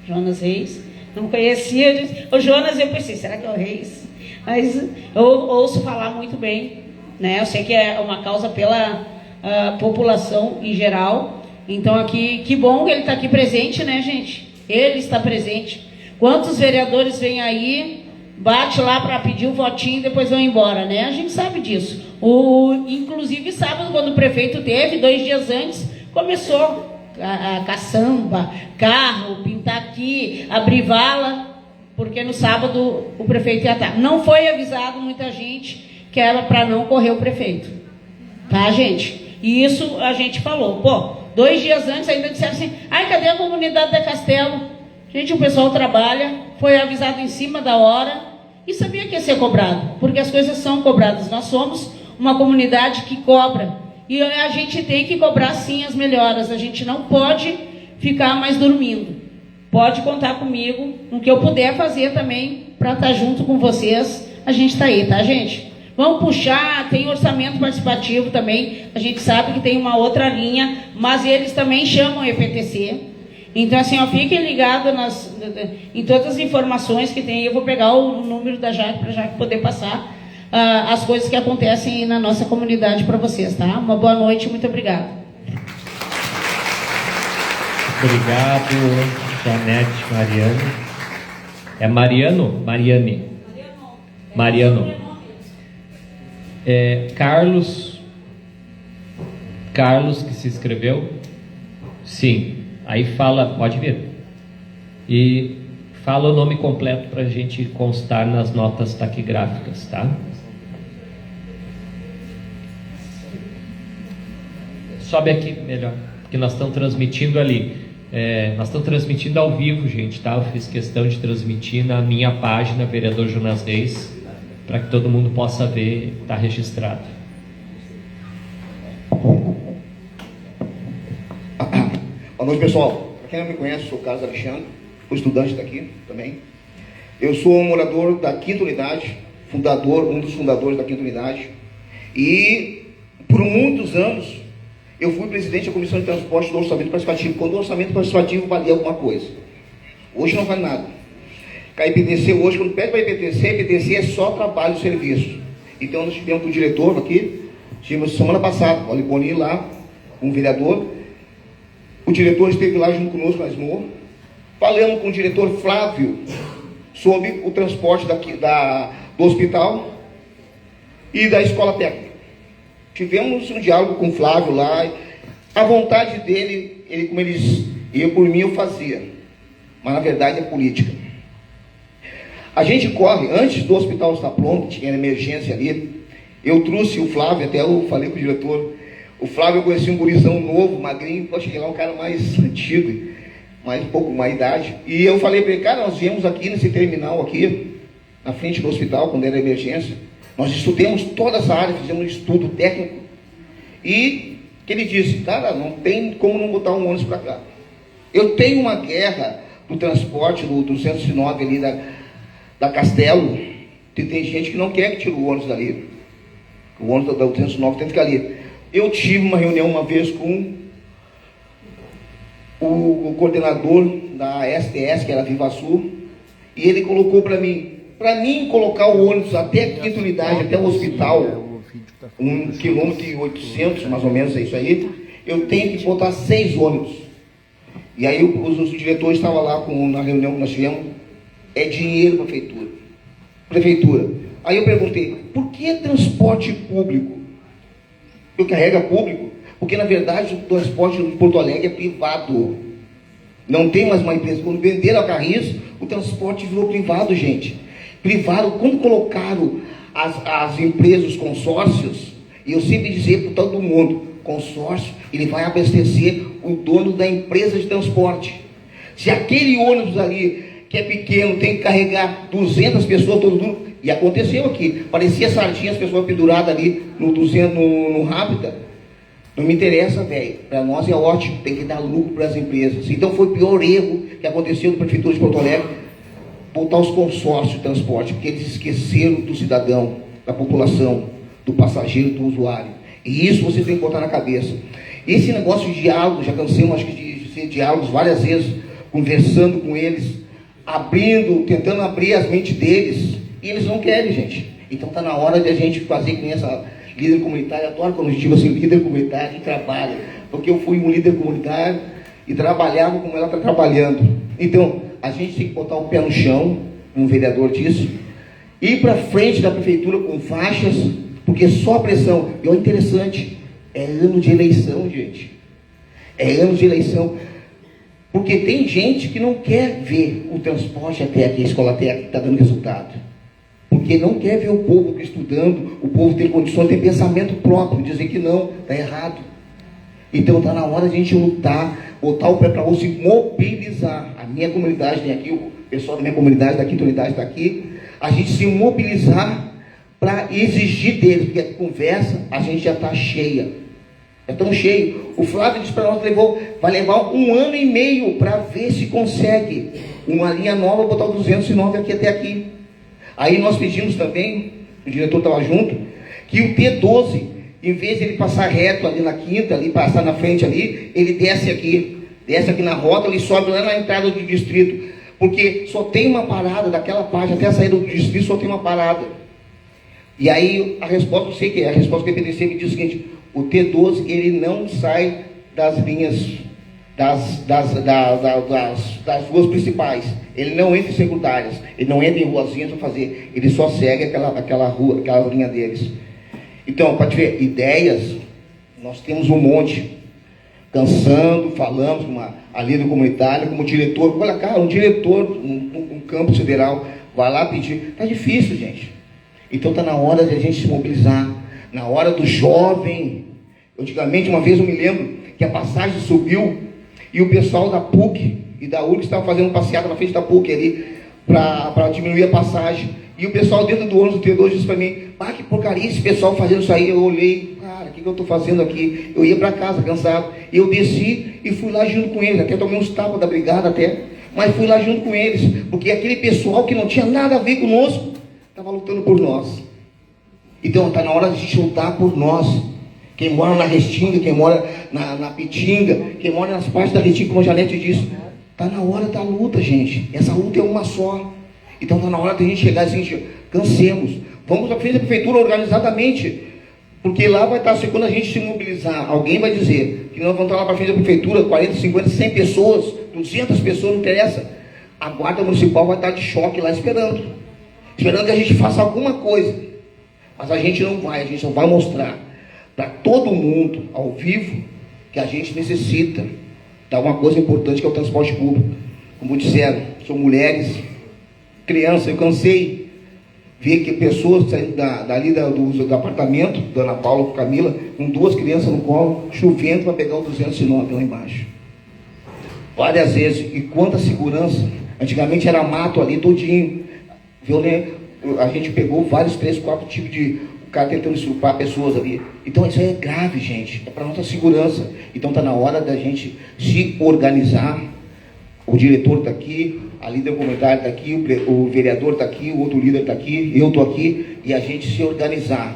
Jonas Reis, não conhecia. Eu disse, o Jonas, eu pensei, será que é o Reis? Mas eu ouço falar muito bem, né? Eu sei que é uma causa pela população em geral. Então aqui, que bom que ele está aqui presente, né, gente? Ele está presente. Quantos vereadores vêm aí, bate lá para pedir o votinho e depois vão embora, né? A gente sabe disso. Inclusive, sábado, quando o prefeito teve, 2 dias antes, começou a caçamba, carro, pintar aqui, abrir vala, porque no sábado o prefeito ia estar. Não foi avisado muita gente que era para não correr o prefeito. Tá, gente? E isso a gente falou. Pô, 2 dias antes ainda disseram assim, ai, cadê a comunidade da Castelo? Gente, o pessoal trabalha, foi avisado em cima da hora e sabia que ia ser cobrado, porque as coisas são cobradas. Nós somos uma comunidade que cobra e a gente tem que cobrar sim as melhoras. A gente não pode ficar mais dormindo. Pode contar comigo, no que eu puder fazer também para estar junto com vocês. A gente está aí, tá, gente? Vamos puxar, tem orçamento participativo também. A gente sabe que tem uma outra linha, mas eles também chamam EPTC. Então, assim, ó, fiquem ligados em todas as informações que tem. Eu vou pegar o número da Jaque para a Jaque poder passar as coisas que acontecem na nossa comunidade para vocês, tá? Uma boa noite, muito obrigada. Obrigado, Janete, Mariano. É Mariano? Mariane. Mariano. Carlos que se inscreveu? Sim. Aí fala, pode vir. E fala o nome completo para a gente constar nas notas taquigráficas, tá? Sobe aqui melhor, porque nós estamos transmitindo ali. Nós estamos transmitindo ao vivo, gente, tá? Eu fiz questão de transmitir na minha página, Vereador Jonas Reis, para que todo mundo possa ver, tá registrado. Boa noite, pessoal. Para quem não me conhece, sou o Carlos Alexandre, sou estudante daqui também. Eu sou um morador da 5ª unidade, um dos fundadores da 5ª unidade. E por muitos anos eu fui presidente da Comissão de Transporte do Orçamento Participativo, quando o Orçamento Participativo valia alguma coisa. Hoje não vale nada. A IPTC hoje, quando pede para a IPTC é só trabalho e serviço. Então nós tivemos com o diretor aqui, tivemos semana passada, o Aliboni lá, um vereador. O diretor esteve lá junto conosco na SMO, falando com o diretor Flávio sobre o transporte do hospital e da escola técnica. Tivemos um diálogo com o Flávio lá. A vontade dele, por mim eu fazia, mas na verdade é política. A gente corre, antes do hospital estar pronto, tinha emergência ali, eu trouxe o Flávio, até eu falei com o diretor, o Flávio, eu conheci um gurizão novo, magrinho, eu cheguei lá um cara mais antigo, mais um pouco mais idade, e eu falei para ele, cara, nós viemos aqui nesse terminal aqui, na frente do hospital, quando era emergência, nós estudamos toda essa área, fizemos um estudo técnico, e que ele disse, cara, não tem como não botar um ônibus para cá. Eu tenho uma guerra do transporte do 209 ali da Castelo, que tem gente que não quer que tire o ônibus dali. O ônibus da 209 tem que ficar ali. Eu tive uma reunião uma vez com o coordenador da STS, que era Viva Sul, e ele colocou para mim colocar o ônibus até a 5ª unidade, até o hospital, 1,8 km, mais ou menos, é isso aí, eu tenho que botar 6 ônibus. E aí os diretores estavam lá na reunião que nós tivemos, é dinheiro para a prefeitura. Aí eu perguntei, por que transporte público? Eu carrega público, porque na verdade o transporte de Porto Alegre é privado. Não tem mais uma empresa. Quando venderam a Carris, o transporte virou privado, gente. Privado, quando colocaram as empresas, os consórcios, e eu sempre dizia para todo mundo, consórcio, ele vai abastecer o dono da empresa de transporte. Se aquele ônibus ali, que é pequeno, tem que carregar 200 pessoas todo mundo, e aconteceu aqui, parecia sardinha, as pessoas penduradas ali no Rápida. Não me interessa, velho, para nós é ótimo, tem que dar lucro para as empresas. Então foi o pior erro que aconteceu na Prefeitura de Porto Alegre, botar os consórcios de transporte, porque eles esqueceram do cidadão, da população, do passageiro, do usuário. E isso vocês têm que botar na cabeça. Esse negócio de diálogo, já cansei, acho que de diálogos várias vezes, conversando com eles, abrindo, tentando abrir as mentes deles, e eles não querem, gente. Então está na hora de a gente fazer que nem essa líder comunitária. Adoro quando a gente diz assim, líder comunitário e trabalha, porque eu fui um líder comunitário e trabalhava como ela está trabalhando. Então, a gente tem que botar o pé no chão, um vereador disse, ir para frente da prefeitura com faixas, porque só pressão. E olha, interessante, é ano de eleição, gente. É ano de eleição. Porque tem gente que não quer ver o transporte até aqui, a escola até aqui, que está dando resultado. Porque não quer ver o povo estudando, o povo ter condições, ter pensamento próprio, dizer que não, está errado. Então está na hora de a gente lutar, botar o pé para o se mobilizar. A minha comunidade tem aqui, o pessoal da minha comunidade, da quinta unidade está aqui, a gente se mobilizar para exigir deles, porque a conversa a gente já está cheia. É tão cheio. O Flávio disse para nós que vai levar 1 ano e meio para ver se consegue uma linha nova, botar o 209 aqui até aqui. Aí nós pedimos também, o diretor estava junto, que o T12, em vez de ele passar reto ali na quinta, ali passar na frente ali, ele desce aqui na rota, ele sobe lá na entrada do distrito, porque só tem uma parada daquela parte até a saída do distrito, só tem uma parada. E aí a resposta, eu sei que é, a resposta do PPDC me diz o seguinte: o T12 ele não sai das linhas das ruas principais, ele não entra em secundárias, ele não entra em ruazinhas para fazer, ele só segue aquela rua, aquela linha deles. Então, para te ver, ideias, nós temos um monte, cansando, falamos com a líder comunitária, como diretor, olha cara, um diretor, um campus federal, vai lá pedir, está difícil, gente. Então está na hora de a gente se mobilizar, na hora do jovem. Antigamente, uma vez eu me lembro que a passagem subiu e o pessoal da PUC e da URGS estavam fazendo passeada na frente da PUC ali para diminuir a passagem. E o pessoal dentro do ônibus do T2 disse para mim: ah, que porcaria esse pessoal fazendo isso aí. Eu olhei, cara, o que eu estou fazendo aqui? Eu ia para casa cansado. E eu desci e fui lá junto com eles. Até tomei uns tapas da brigada até. Mas fui lá junto com eles. Porque aquele pessoal que não tinha nada a ver conosco estava lutando por nós. Então está na hora de a gente lutar por nós. Quem mora na Restinga, quem mora na Pitinga, quem mora nas partes da Restinga, como a Janete disse, está na hora da luta, gente. Essa luta é uma só. Então está na hora de a gente chegar assim, cansemos. Vamos à frente da prefeitura organizadamente. Porque lá vai estar, quando a gente se mobilizar, alguém vai dizer que nós vamos estar lá para frente da prefeitura, 40, 50, 100 pessoas, 200 pessoas, não interessa. A guarda municipal vai estar de choque lá esperando que a gente faça alguma coisa. Mas a gente não vai, a gente só vai mostrar para todo mundo, ao vivo, que a gente necessita dar uma coisa importante, que é o transporte público. Como disseram, são mulheres, crianças, eu cansei ver que pessoas saindo do apartamento, da Ana Paula com Camila, com 2 crianças no colo, chovendo para pegar o 209 lá embaixo. Várias vezes, e quanta segurança. Antigamente era mato ali todinho. A gente pegou vários, 3, 4 tipos de... O cara tentando estrupar pessoas ali. Então isso aí é grave, gente. É para nossa segurança. Então está na hora da gente se organizar. O diretor está aqui, a líder comunitária está aqui, o vereador está aqui, o outro líder está aqui, eu estou aqui. E a gente se organizar.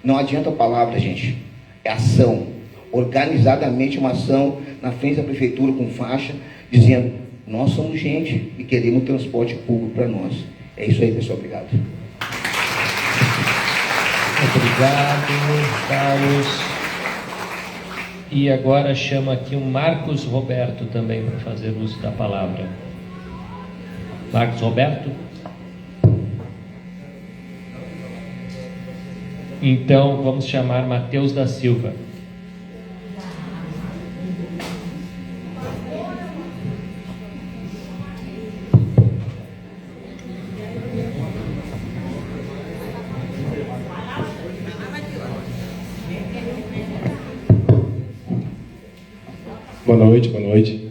Não adianta a palavra, gente. É ação. Organizadamente uma ação na frente da prefeitura com faixa, dizendo: nós somos gente e queremos transporte público para nós. É isso aí, pessoal. Obrigado. Obrigado, Carlos. E agora chama aqui o Marcos Roberto também para fazer uso da palavra. Marcos Roberto. Então vamos chamar Matheus da Silva. Boa noite.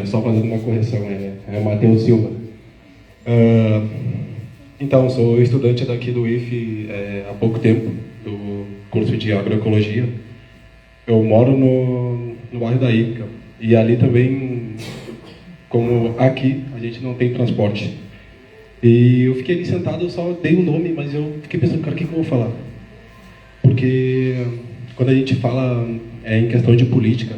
Só fazendo uma correção, é Matheus Silva. Então, sou estudante daqui do IFE há pouco tempo, do curso de agroecologia. Eu moro no bairro da Ípica, e ali também, como aqui, a gente não tem transporte. E eu fiquei ali sentado, eu só dei o nome, mas eu fiquei pensando, cara, o que eu vou falar? Porque quando a gente fala em questão de política,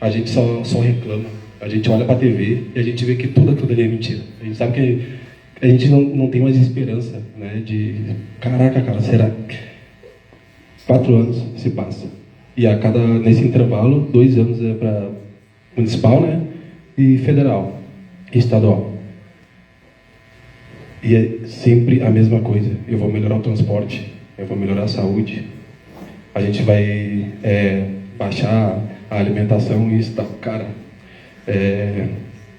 a gente só reclama. A gente olha para a TV e a gente vê que tudo ali é mentira. A gente sabe que a gente não tem mais esperança, né? De, caraca, cara, será? 4 anos se passa. E nesse intervalo, 2 anos é para municipal, né? E federal, e estadual. E é sempre a mesma coisa. Eu vou melhorar o transporte, eu vou melhorar a saúde, a gente vai baixar a alimentação e isso, tá, cara.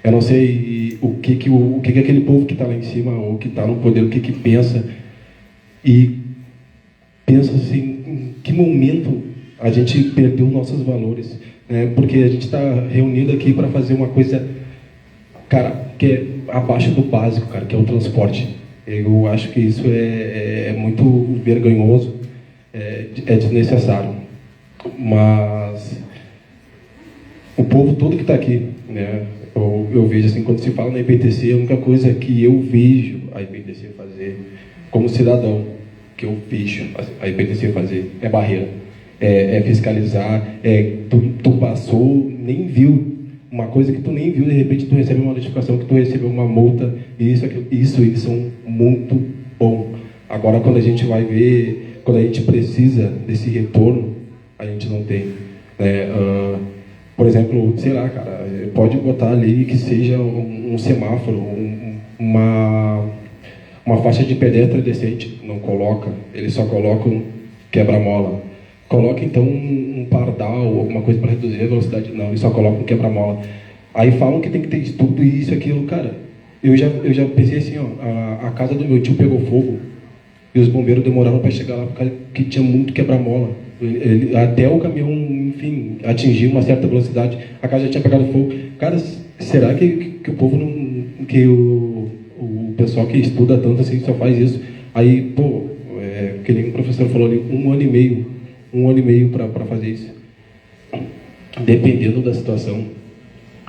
Eu não sei o que aquele povo que está lá em cima ou que está no poder, o que pensa, e pensa assim, em que momento a gente perdeu nossos valores, né? Porque a gente está reunido aqui para fazer uma coisa, cara, que é abaixo do básico, cara, que é o transporte. Eu acho que isso é muito vergonhoso, é desnecessário. Mas o povo todo que está aqui, né? Eu vejo assim, quando se fala na IPTC, a única coisa que eu vejo a IPTC fazer, como cidadão, que eu vejo a IPTC fazer, é barreira, é fiscalizar, tu passou, nem viu, uma coisa que tu nem viu, de repente tu recebe uma notificação que tu recebeu uma multa, e isso eles são muito bom. Agora, quando a gente vai ver, quando a gente precisa desse retorno, a gente não tem, né? Por exemplo, sei lá, cara, pode botar ali que seja um semáforo, uma faixa de pedestre decente, não coloca, eles só colocam quebra-mola. Coloca então um pardal, alguma coisa para reduzir a velocidade, não, eles só colocam um quebra-mola. Aí falam que tem que ter estudo e isso e aquilo, cara. Eu já pensei assim, ó, a casa do meu tio pegou fogo e os bombeiros demoraram para chegar lá porque tinha muito quebra-mola. Até o caminhão, enfim, atingir uma certa velocidade, a casa já tinha pegado fogo. Cara, será que o povo não, que o pessoal que estuda tanto assim só faz isso? Aí, pô, que nem o professor falou ali, 1 ano e meio para fazer isso. Dependendo da situação,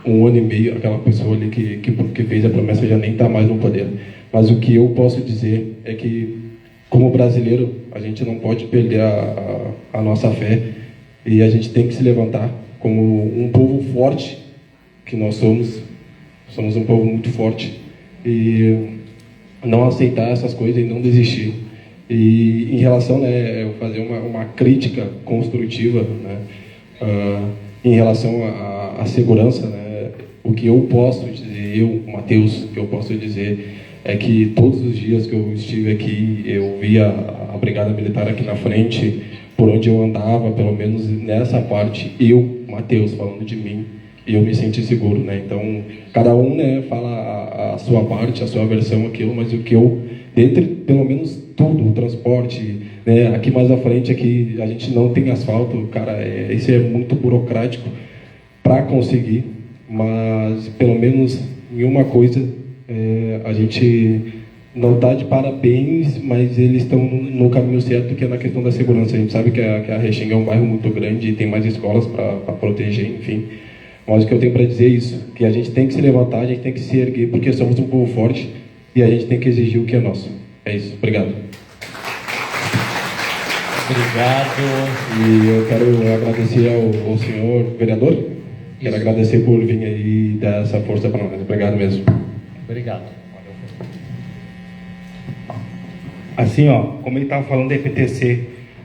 1 ano e meio, aquela pessoa ali que fez a promessa já nem está mais no poder. Mas o que eu posso dizer é que, como brasileiro, a gente não pode perder a nossa fé e a gente tem que se levantar como um povo forte que nós somos. Somos um povo muito forte e não aceitar essas coisas e não desistir. E em relação, né, eu fazer uma crítica construtiva, né, em relação à segurança, né, o que eu posso dizer, Matheus, que eu posso dizer é que todos os dias que eu estive aqui, eu via a Brigada Militar aqui na frente, por onde eu andava, pelo menos nessa parte, Matheus, falando de mim, eu me senti seguro, né? Então, cada um, né, fala a sua parte, a sua versão, aquilo, mas o que eu, dentre, pelo menos tudo, o transporte, né, aqui mais à frente, aqui a gente não tem asfalto, cara, isso é muito burocrático para conseguir, mas pelo menos em uma coisa, a gente não está de parabéns, mas eles estão no caminho certo, que é na questão da segurança. A gente sabe que a Restinga é um bairro muito grande e tem mais escolas para proteger, enfim. Mas o que eu tenho para dizer é isso, que a gente tem que se levantar, a gente tem que se erguer, porque somos um povo forte e a gente tem que exigir o que é nosso. É isso. Obrigado. Obrigado. E eu quero agradecer ao senhor vereador. Quero agradecer por vir aí e dar essa força para nós. Obrigado mesmo. Obrigado. Assim, ó, como ele estava falando da IPTC,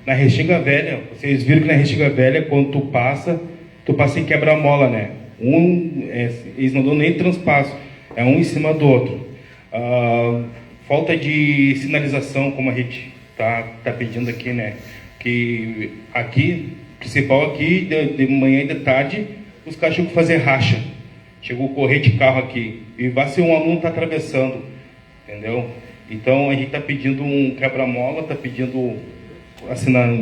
na Restinga Velha, vocês viram que na Restinga Velha, quando tu passa em quebra-mola, né? Eles não dão nem transpasso, é um em cima do outro. Falta de sinalização, como a gente tá pedindo aqui, né? Que aqui, principal aqui, de manhã e de tarde, os caras chegam a fazer racha. Chegou a correr de carro aqui. E vai ser um aluno tá atravessando, entendeu? Então a gente está pedindo um quebra-mola, está pedindo assinar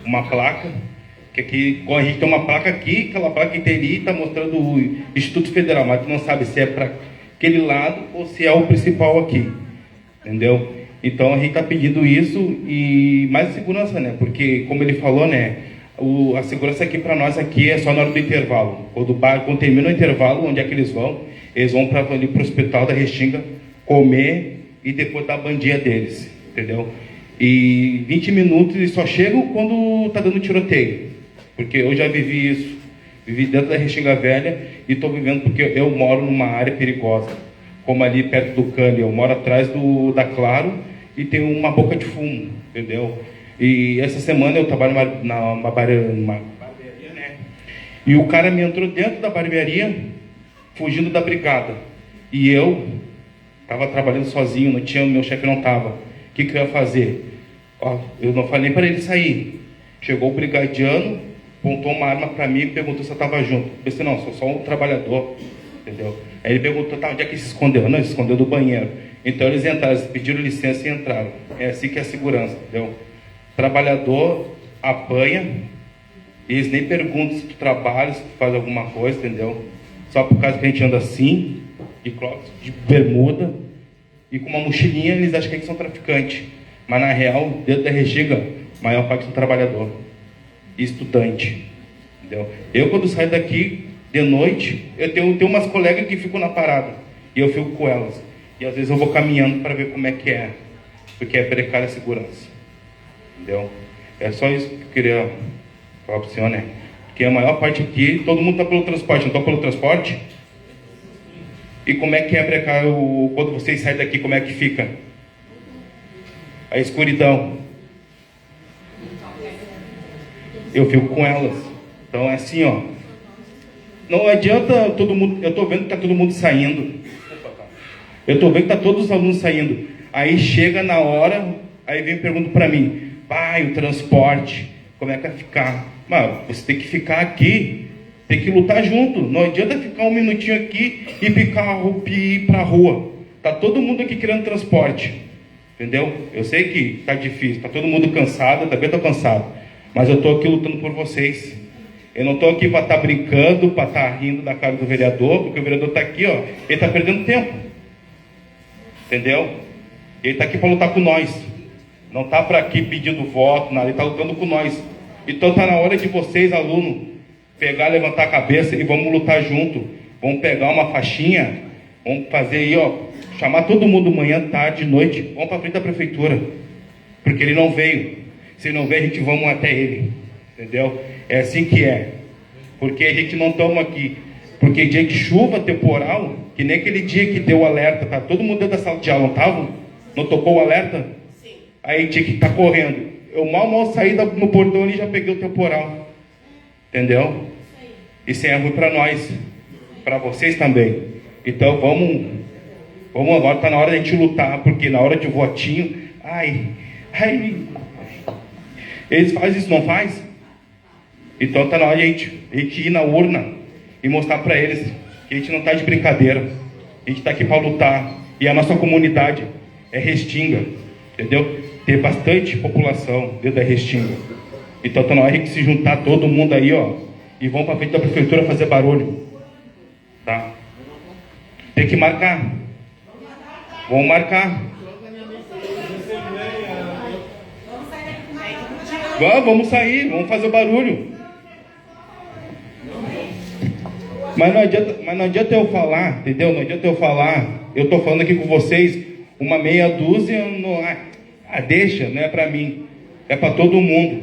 uma placa, que aqui, a gente tem uma placa aqui, aquela placa inteira está mostrando o Instituto Federal, mas tu não sabe se é para aquele lado ou se é o principal aqui, entendeu? Então a gente está pedindo isso e mais segurança, né? Porque como ele falou, né? A segurança aqui para nós aqui é só na hora do intervalo. Quando termina o intervalo, onde é que eles vão? Eles vão ali para o hospital da Restinga comer e depois dar a bandinha deles, entendeu? E 20 minutos eles só chegam quando tá dando tiroteio, porque eu já vivi isso. Vivi dentro da Restinga Velha e estou vivendo porque eu moro numa área perigosa. Como ali perto do Cane, eu moro atrás da Claro e tem uma boca de fumo, entendeu? E essa semana eu trabalho numa barbearia, né? E o cara me entrou dentro da barbearia, fugindo da brigada. E eu estava trabalhando sozinho, não tinha, meu chefe não estava. O que eu ia fazer? Ó, eu não falei para ele sair. Chegou o brigadiano, apontou uma arma para mim e perguntou se eu estava junto. Eu pensei, não, sou só um trabalhador, entendeu? Aí ele perguntou, tá, onde é que se escondeu? Não, ele se escondeu do banheiro. Então eles entraram, eles pediram licença e entraram. É assim que é a segurança, entendeu? Trabalhador apanha, eles nem perguntam se tu trabalha, se tu faz alguma coisa, entendeu? Só por causa que a gente anda assim, de crocs, de bermuda, e com uma mochilinha, eles acham que a gente são traficantes. Mas na real, dentro da Restinga, a maior parte são trabalhador e estudante, entendeu? Eu, quando saio daqui de noite, eu tenho umas colegas que ficam na parada, e eu fico com elas. E às vezes eu vou caminhando para ver como é que é, porque é precária a segurança, entendeu? É só isso que eu queria falar para o senhor, né? Porque a maior parte aqui, todo mundo está pelo transporte, não está pelo transporte? E como é que é precário quando vocês saem daqui, como é que fica? A escuridão. Eu fico com elas. Então é assim, ó. Não adianta todo mundo. Eu estou vendo que está todo mundo saindo. Eu estou vendo que está todos os alunos saindo. Aí chega na hora, aí vem e pergunta para mim, pai, o transporte, como é que vai ficar? Mas você tem que ficar aqui, tem que lutar junto. Não adianta ficar um minutinho aqui e ir para a rua. Tá todo mundo aqui querendo transporte. Entendeu? Eu sei que tá difícil, tá todo mundo cansado, eu também tô cansado. Mas eu tô aqui lutando por vocês. Eu não tô aqui para estar brincando, para estar rindo da cara do vereador, porque o vereador tá aqui, ó, ele tá perdendo tempo. Entendeu? Ele tá aqui para lutar com nós. Não tá para aqui pedindo voto, nada, ele tá lutando com nós. Então tá na hora de vocês, alunos, pegar, levantar a cabeça e vamos lutar junto. Vamos pegar uma faixinha, vamos fazer aí, ó, chamar todo mundo manhã, tarde, noite, vamos para frente da prefeitura, porque ele não veio. Se ele não veio, a gente vamos até ele, entendeu? É assim que é, porque a gente não estamos aqui, porque dia de chuva, temporal, que nem aquele dia que deu o alerta, tá todo mundo dentro da sala de aula, não tava? Não tocou o alerta? Sim. Aí tinha que estar correndo. Eu mal saí no portão e já peguei o temporal, entendeu? Isso é ruim para nós, para vocês também. Então vamos agora, tá na hora da gente lutar, porque na hora de votinho, eles fazem isso, não faz? Então tá na hora de a gente ir na urna e mostrar para eles que a gente não tá de brincadeira, a gente tá aqui para lutar, e a nossa comunidade é Restinga, entendeu? Tem bastante população dentro da Restinga, então tá na hora de a gente se juntar todo mundo aí, ó, e vamos para frente da prefeitura fazer barulho, tá? Tem que marcar. Vamos marcar. Vamos sair, vamos fazer barulho. Mas não adianta eu falar, entendeu? Não adianta eu falar. Eu estou falando aqui com vocês, uma meia dúzia, deixa, não é para mim. É para todo mundo.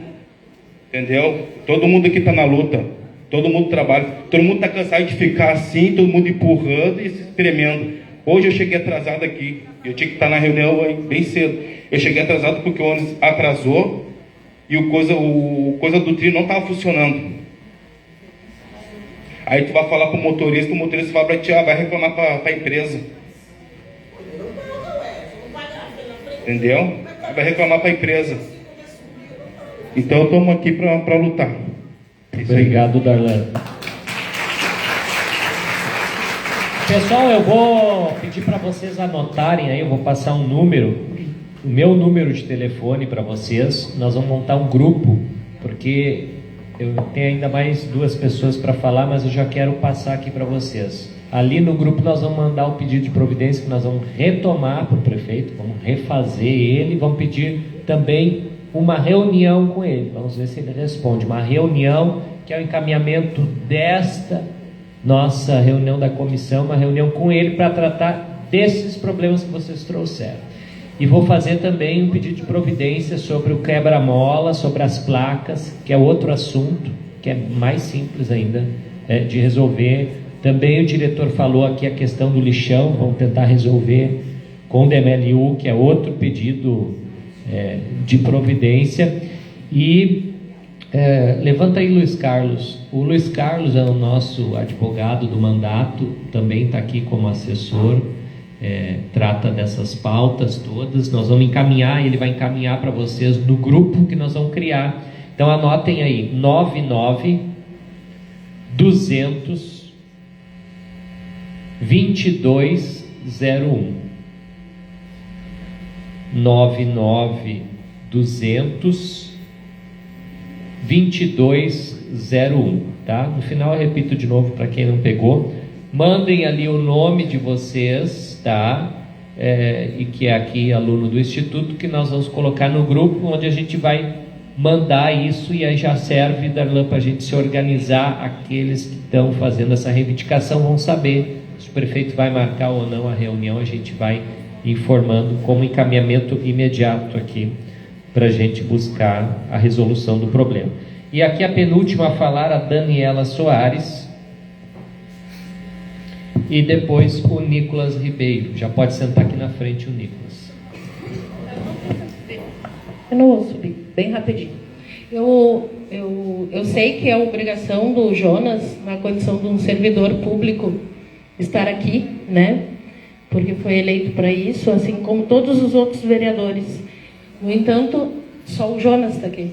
Entendeu? Todo mundo aqui está na luta. Todo mundo trabalha. Todo mundo está cansado de ficar assim, todo mundo empurrando e se espremendo. Hoje eu cheguei atrasado aqui. Eu tinha que estar na reunião bem cedo. Eu cheguei atrasado porque o ônibus atrasou e o coisa do trio não estava funcionando. Aí tu vai falar com o motorista vai para ti, vai reclamar para a empresa. Entendeu? Vai reclamar para a empresa. Então estamos aqui para lutar. Obrigado, Darlan. Pessoal, eu vou pedir para vocês anotarem aí, eu vou passar um número, o meu número de telefone para vocês. Nós vamos montar um grupo, porque eu tenho ainda mais 2 pessoas para falar, mas eu já quero passar aqui para vocês. Ali no grupo nós vamos mandar o pedido de providência que nós vamos retomar para o prefeito, vamos refazer ele, vamos pedir também uma reunião com ele, vamos ver se ele responde, uma reunião que é o encaminhamento desta nossa reunião da comissão, uma reunião com ele para tratar desses problemas que vocês trouxeram. E vou fazer também um pedido de providência sobre o quebra-mola, sobre as placas, que é outro assunto, que é mais simples ainda, de resolver. Também o diretor falou aqui a questão do lixão, vamos tentar resolver com o DMLU, que é outro pedido de providência. E levanta aí, Luiz Carlos. O Luiz Carlos é o nosso advogado do mandato, também está aqui como assessor, trata dessas pautas todas. Nós vamos encaminhar, ele vai encaminhar para vocês no grupo que nós vamos criar. Então anotem aí, 99-200 2201 99-200 2201, tá? No final eu repito de novo para quem não pegou. Mandem ali o nome de vocês, tá? E que é aqui aluno do Instituto, que nós vamos colocar no grupo, onde a gente vai mandar isso, e aí já serve, Darlan, para a gente se organizar. Aqueles que estão fazendo essa reivindicação vão saber se o prefeito vai marcar ou não a reunião. A gente vai informando como encaminhamento imediato aqui para a gente buscar a resolução do problema. E aqui a penúltima a falar, a Daniela Soares, e depois o Nicolas Ribeiro. Já pode sentar aqui na frente o Nicolas. Eu não vou subir, bem rapidinho. Eu sei que é obrigação do Jonas, na condição de um servidor público, estar aqui, né? Porque foi eleito para isso, assim como todos os outros vereadores. No entanto, só o Jonas está aqui,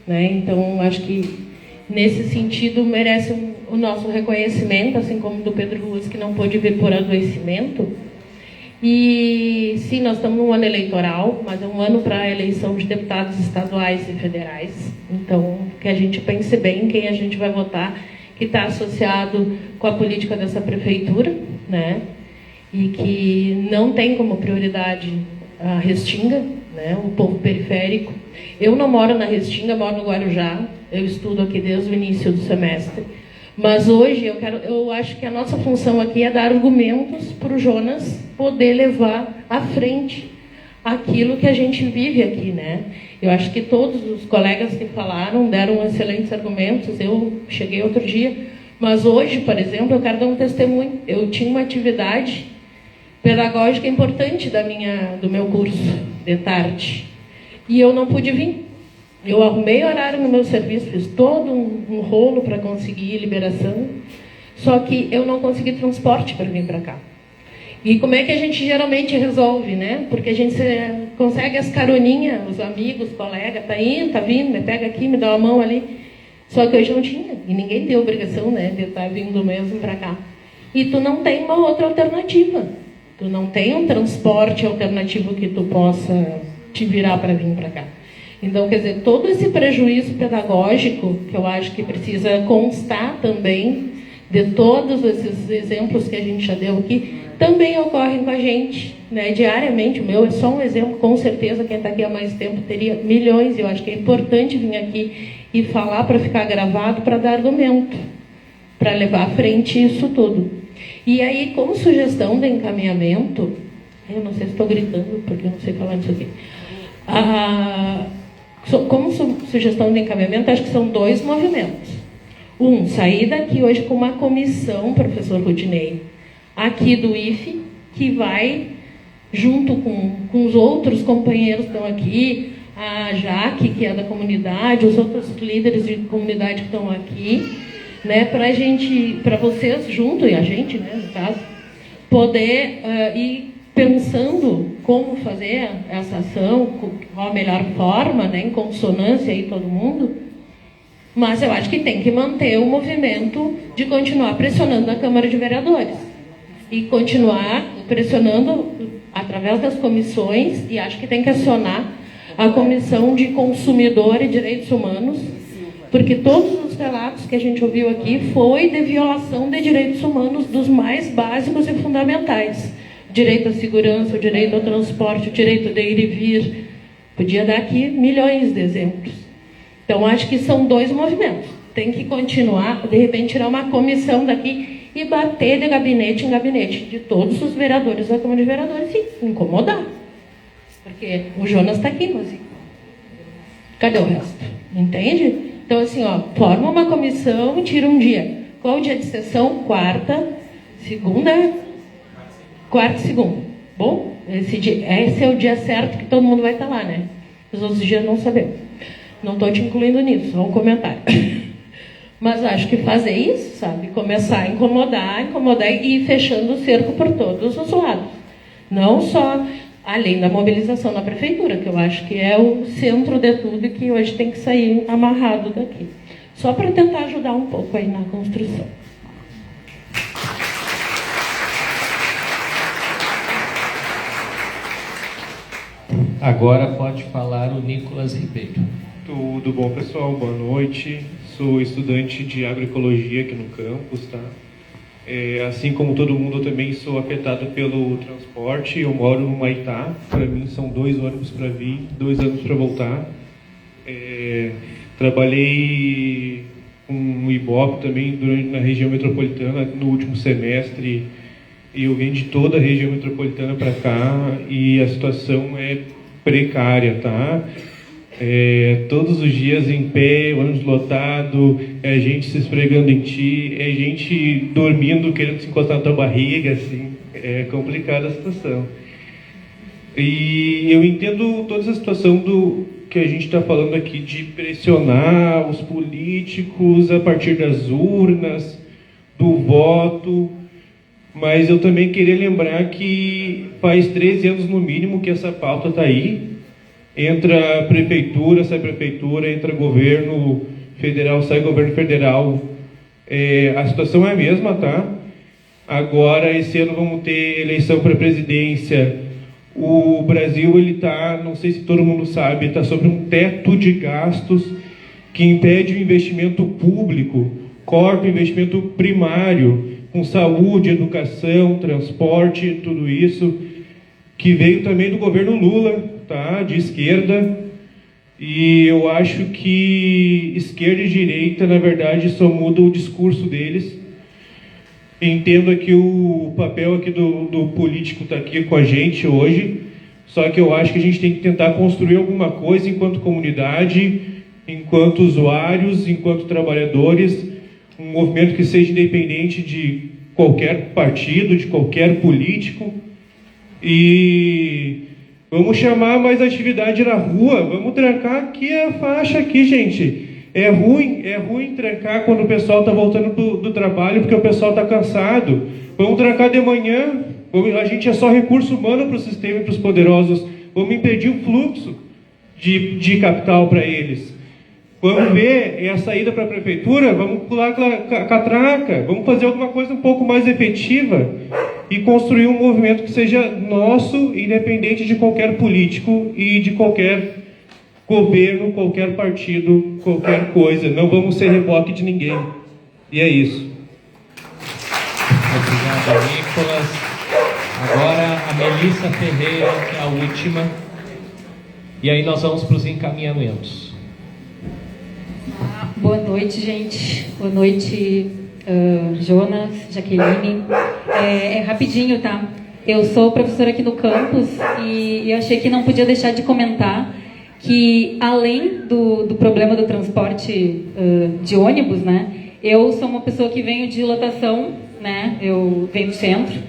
né? Então, acho que nesse sentido merece o nosso reconhecimento, assim como do Pedro Ruas, que não pôde vir por adoecimento. E sim, nós estamos num ano eleitoral, mas é um ano para a eleição de deputados estaduais e federais. Então, que a gente pense bem quem a gente vai votar, que está associado com a política dessa prefeitura, né? E que não tem como prioridade a Restinga, né? O povo periférico. Eu não moro na Restinga, moro no Guarujá. Eu estudo aqui desde o início do semestre. Mas hoje eu acho que a nossa função aqui é dar argumentos para o Jonas poder levar à frente aquilo que a gente vive aqui, né? Eu acho que todos os colegas que falaram deram excelentes argumentos. Eu cheguei outro dia, mas hoje, por exemplo, eu quero dar um testemunho. Eu tinha uma atividade pedagógica importante do meu curso de tarde e eu não pude vir. Eu arrumei horário no meu serviço, fiz todo um rolo para conseguir liberação, só que eu não consegui transporte para vir para cá. E como é que a gente geralmente resolve, né? Porque a gente consegue as caroninhas, os amigos, colegas, tá indo, tá vindo, me pega aqui, me dá uma mão ali. Só que hoje não tinha, e ninguém tem obrigação, né, de estar vindo mesmo para cá. E tu não tem uma outra alternativa. Tu não tem um transporte alternativo que tu possa te virar para vir para cá. Então, quer dizer, todo esse prejuízo pedagógico, que eu acho que precisa constar também, de todos esses exemplos que a gente já deu aqui, também ocorrem com a gente, né, diariamente. O meu é só um exemplo, com certeza quem está aqui há mais tempo teria milhões, e eu acho que é importante vir aqui e falar para ficar gravado, para dar argumento, para levar à frente isso tudo. E aí, como sugestão de encaminhamento, eu não sei se estou gritando, porque eu não sei falar disso aqui. Como sugestão de encaminhamento, acho que são dois movimentos. Um, sair daqui hoje com uma comissão, professor Rudinei, aqui do IFE, que vai, junto com os outros companheiros que estão aqui, a Jaque, que é da comunidade, os outros líderes de comunidade que estão aqui, né, para vocês junto, e a gente, né, no caso, poder ir pensando como fazer essa ação, qual a melhor forma, né, em consonância aí todo mundo. Mas eu acho que tem que manter o movimento de continuar pressionando a Câmara de Vereadores e continuar pressionando através das comissões, e acho que tem que acionar a Comissão de Consumidor e Direitos Humanos, porque todos os relatos que a gente ouviu aqui foi de violação de direitos humanos dos mais básicos e fundamentais. Direito à segurança, o direito ao transporte, o direito de ir e vir. Podia dar aqui milhões de exemplos. Então, acho que são dois movimentos. Tem que continuar, de repente, tirar uma comissão daqui e bater de gabinete em gabinete de todos os vereadores da Câmara de Vereadores e incomodar. Porque o Jonas está aqui, mas cadê o resto? Entende? Então, assim, ó, forma uma comissão e tira um dia. Qual o dia de sessão? Quarta, segunda, quarta e segunda. Bom, esse é o dia certo que todo mundo vai estar lá, né? Os outros dias não sabemos. Não estou te incluindo nisso, só um comentário. Mas acho que fazer isso, sabe? Começar a incomodar e ir fechando o cerco por todos os lados. Não só além da mobilização na prefeitura, que eu acho que é o centro de tudo e que hoje tem que sair amarrado daqui. Só para tentar ajudar um pouco aí na construção. Agora pode falar o Nicolas Ribeiro. Tudo bom, pessoal? Boa noite. Sou estudante de agroecologia aqui no campus, tá? Assim como todo mundo, eu também sou afetado pelo transporte. Eu moro no Maitá. Para mim são 2 ônibus para vir, 2 ônibus para voltar. Trabalhei com o Ibope também na região metropolitana no último semestre. E eu vim de toda a região metropolitana para cá e a situação é precária, tá? Todos os dias em pé, ônibus lotado, gente se esfregando em ti, gente dormindo, querendo se encostar na tua barriga, assim, é complicada a situação. E eu entendo toda essa situação que a gente está falando aqui de pressionar os políticos a partir das urnas, do voto, mas eu também queria lembrar que faz 13 anos no mínimo que essa pauta está aí. Entra prefeitura, sai prefeitura, entra governo federal, sai governo federal. A situação é a mesma, tá? Agora, esse ano vamos ter eleição para presidência. O Brasil, ele está, não sei se todo mundo sabe, está sobre um teto de gastos que impede o investimento público, corta o investimento primário, com saúde, educação, transporte, tudo isso, que veio também do governo Lula, tá? De esquerda, e eu acho que esquerda e direita, na verdade, só muda o discurso deles. Entendo aqui o papel aqui do político está aqui com a gente hoje, só que eu acho que a gente tem que tentar construir alguma coisa enquanto comunidade, enquanto usuários, enquanto trabalhadores, um movimento que seja independente de qualquer partido, de qualquer político, e vamos chamar mais atividade na rua, vamos trancar aqui a faixa aqui, gente. É ruim trancar quando o pessoal está voltando do trabalho, porque o pessoal está cansado. Vamos trancar de manhã, a gente é só recurso humano para o sistema e para os poderosos. Vamos impedir o fluxo de capital para eles. Vamos ver a saída para a prefeitura, vamos pular a catraca, vamos fazer alguma coisa um pouco mais efetiva e construir um movimento que seja nosso, independente de qualquer político e de qualquer governo, qualquer partido, qualquer coisa. Não vamos ser reboque de ninguém. E é isso. Obrigado, Nicolas. Agora a Melissa Ferreira, que é a última. E aí nós vamos para os encaminhamentos. Boa noite, gente. Boa noite, Jonas, Jaqueline. É rapidinho, tá? Eu sou professora aqui no campus e eu achei que não podia deixar de comentar que, além do problema do transporte de ônibus, né? Eu sou uma pessoa que venho de lotação, né? Eu venho do centro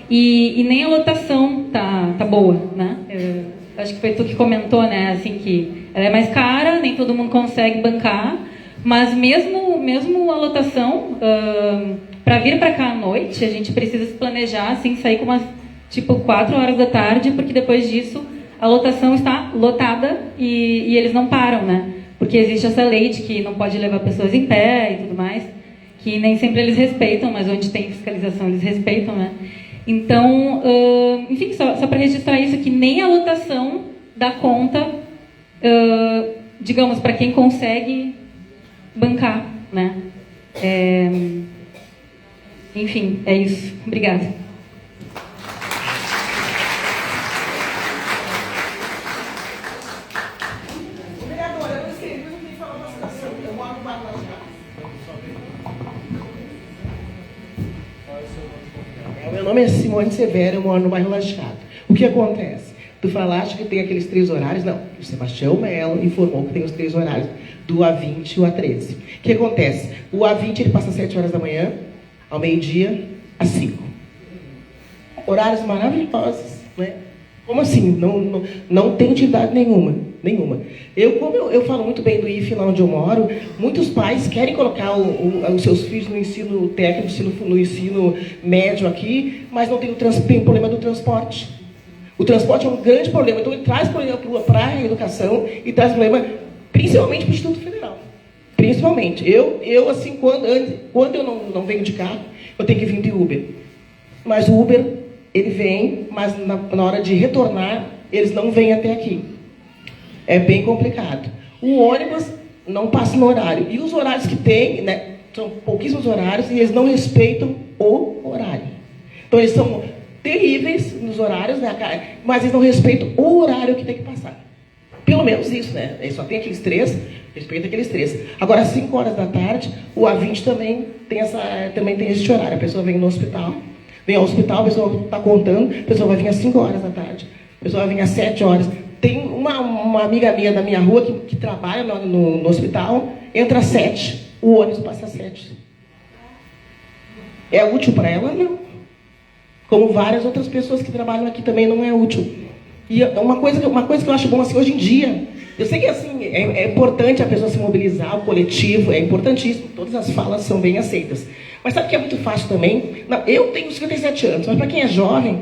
e nem a lotação tá boa, né? Acho que foi tu que comentou, né? Assim, que ela é mais cara, nem todo mundo consegue bancar. Mas mesmo a lotação, para vir para cá à noite, a gente precisa se planejar, assim, sair com umas, 4 horas da tarde, porque depois disso a lotação está lotada e eles não param, né? Porque existe essa lei de que não pode levar pessoas em pé e tudo mais, que nem sempre eles respeitam, mas onde tem fiscalização eles respeitam, né? Então, enfim, só para registrar isso, que nem a lotação dá conta, digamos, para quem consegue bancar, né? Enfim, é isso. Obrigada. Vereadora, eu não sei falar uma situação. Eu moro no bairro Lajeado. Meu nome é Simone Severo, eu moro no bairro Lajeado. O que acontece? Tu falaste que tem aqueles 3 horários. Não, o Sebastião Melo informou que tem os 3 horários, do A20 e o A13. O que acontece? O A20 ele passa às 7 horas da manhã, ao meio-dia, às 5. Horários maravilhosos, né? Como assim? Não tem utilidade nenhuma. Como eu falo muito bem do IFE lá onde eu moro, muitos pais querem colocar os seus filhos no ensino técnico, no ensino médio aqui, mas não tem o problema do transporte. O transporte é um grande problema, então ele traz problema para a educação e traz problema principalmente para o Instituto Federal. Principalmente. Eu assim, quando eu não venho de carro, eu tenho que vir de Uber. Mas o Uber, ele vem, mas na hora de retornar, eles não vêm até aqui. É bem complicado. O ônibus não passa no horário. E os horários que tem, né, são pouquíssimos horários e eles não respeitam o horário. Então eles são terríveis nos horários, né, mas eles não respeitam o horário que tem que passar. Pelo menos isso, né? Ele só tem aqueles 3, respeita aqueles 3. Agora, às 5 horas da tarde, o A20 também tem esse horário. A pessoa vem no hospital, a pessoa está contando, a pessoa vai vir às 5 horas da tarde, a pessoa vai vir às 7 horas. Tem uma amiga minha da minha rua que trabalha no hospital, entra às 7, o ônibus passa às 7. É útil para ela? Não. Como várias outras pessoas que trabalham aqui também não é útil. E uma coisa que eu acho bom assim, hoje em dia, eu sei que assim, é importante a pessoa se mobilizar, o coletivo, é importantíssimo, todas as falas são bem aceitas. Mas sabe o que é muito fácil também? Não, eu tenho 57 anos, mas para quem é jovem,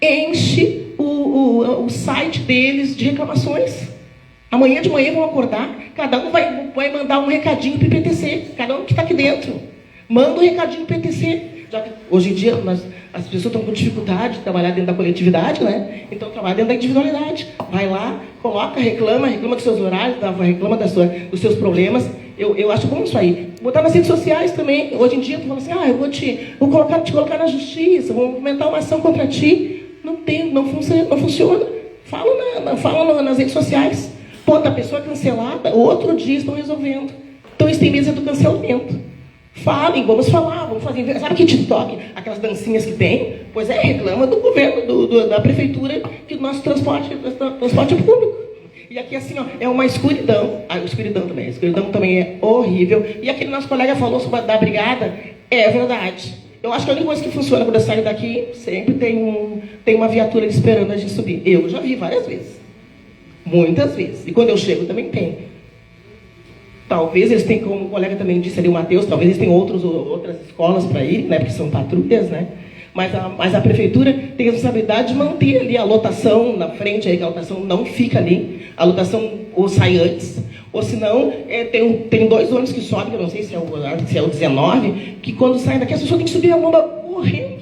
enche o site deles de reclamações. Amanhã de manhã vão acordar, cada um vai mandar um recadinho para o IPTC, cada um que está aqui dentro. Manda um recadinho para o IPTC. Já que hoje em dia as pessoas estão com dificuldade de trabalhar dentro da coletividade, né? Então trabalha dentro da individualidade. Vai lá, coloca, reclama dos seus horários, reclama dos seus problemas. Eu acho bom isso aí. Botar nas redes sociais também. Hoje em dia tu fala assim, eu vou te colocar na justiça, vou aumentar uma ação contra ti. Não funciona. Fala nas redes sociais. A pessoa cancelada, outro dia estão resolvendo. Então eles têm medo do cancelamento. Falem, vamos falar, vamos fazer. Sabe que TikTok, aquelas dancinhas que tem? Pois é, reclama do governo, da prefeitura, que o nosso transporte é público. E aqui assim, é uma escuridão. A escuridão também é horrível. E aquele nosso colega falou sobre da brigada, é verdade. Eu acho que a única coisa que funciona quando eu saio daqui, sempre tem uma viatura esperando a gente subir. Eu já vi várias vezes. Muitas vezes. E quando eu chego também tem. Talvez eles tenham, como o colega também disse ali, o Matheus, talvez eles tenham outras escolas para ir, né, porque são patrulhas, né? Mas a prefeitura tem a responsabilidade de manter ali a lotação na frente, aí, que a lotação não fica ali, a lotação ou sai antes, ou senão tem 2 ônibus que sobem, eu não sei se é o 19, que quando saem daqui, a pessoa tem que subir a lomba correndo.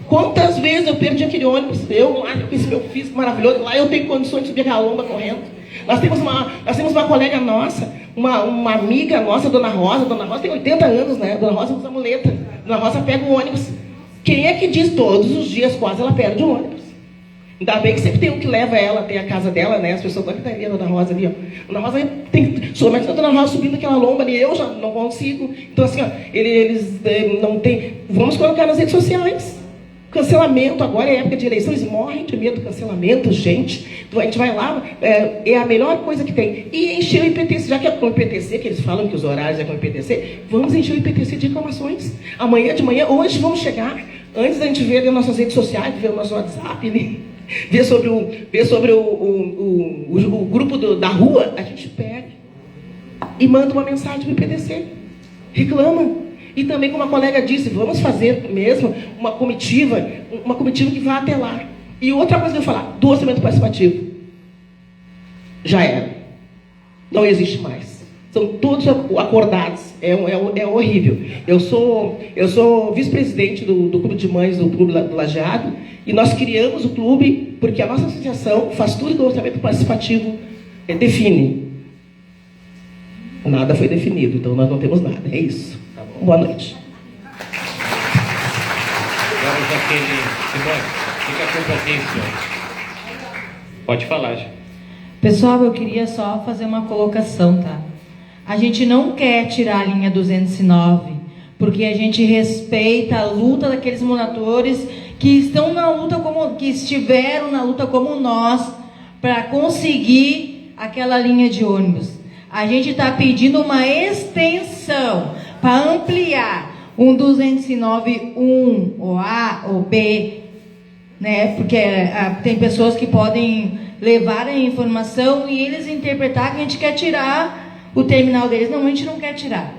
Quantas vezes eu perdi aquele ônibus, eu lá com esse meu físico maravilhoso, lá eu tenho condições de subir aquela lomba correndo. Nós temos uma colega nossa, uma amiga nossa, Dona Rosa tem 80 anos, né? Dona Rosa usa muleta. Dona Rosa pega o ônibus. Quem é que diz todos os dias quase ela perde o ônibus? Ainda bem que sempre tem um que leva ela até a casa dela, né? As pessoas vão que a Dona Rosa ali, ó. Dona Rosa tem. Somente a Dona Rosa subindo aquela lomba ali, eu já não consigo. Então, assim, ó, eles não tem. Vamos colocar nas redes sociais. Cancelamento, agora é época de eleições, morrem de medo do cancelamento, gente. Então, a gente vai lá, é a melhor coisa que tem. E encher o IPTC, já que é com o IPTC, que eles falam que os horários é com o IPTC, vamos encher o IPTC de reclamações. Amanhã de manhã, hoje vamos chegar, antes da gente ver nas nossas redes sociais, ver o nosso WhatsApp, né? ver sobre o grupo da rua, a gente pega e manda uma mensagem para o IPTC. Reclama. E também, como a colega disse, vamos fazer mesmo uma comitiva que vá até lá. E outra coisa que eu vou falar, do orçamento participativo. Já era. Não existe mais. São todos acordados. É horrível. Eu sou vice-presidente do Clube de Mães do Clube do Lajeado, e nós criamos o clube porque a nossa associação faz tudo que o orçamento participativo define. Nada foi definido, então nós não temos nada. É isso. Boa noite. Agora, Jaqueline, Simone, fica com a senhor. Pode falar, já. Pessoal, eu queria só fazer uma colocação, tá? A gente não quer tirar a linha 209, porque a gente respeita a luta daqueles moradores que estão na luta que estiveram na luta como nós para conseguir aquela linha de ônibus. A gente está pedindo uma extensão para ampliar um 209, ou A ou B, né? Porque tem pessoas que podem levar a informação e eles interpretar que a gente quer tirar o terminal deles. Não, a gente não quer tirar.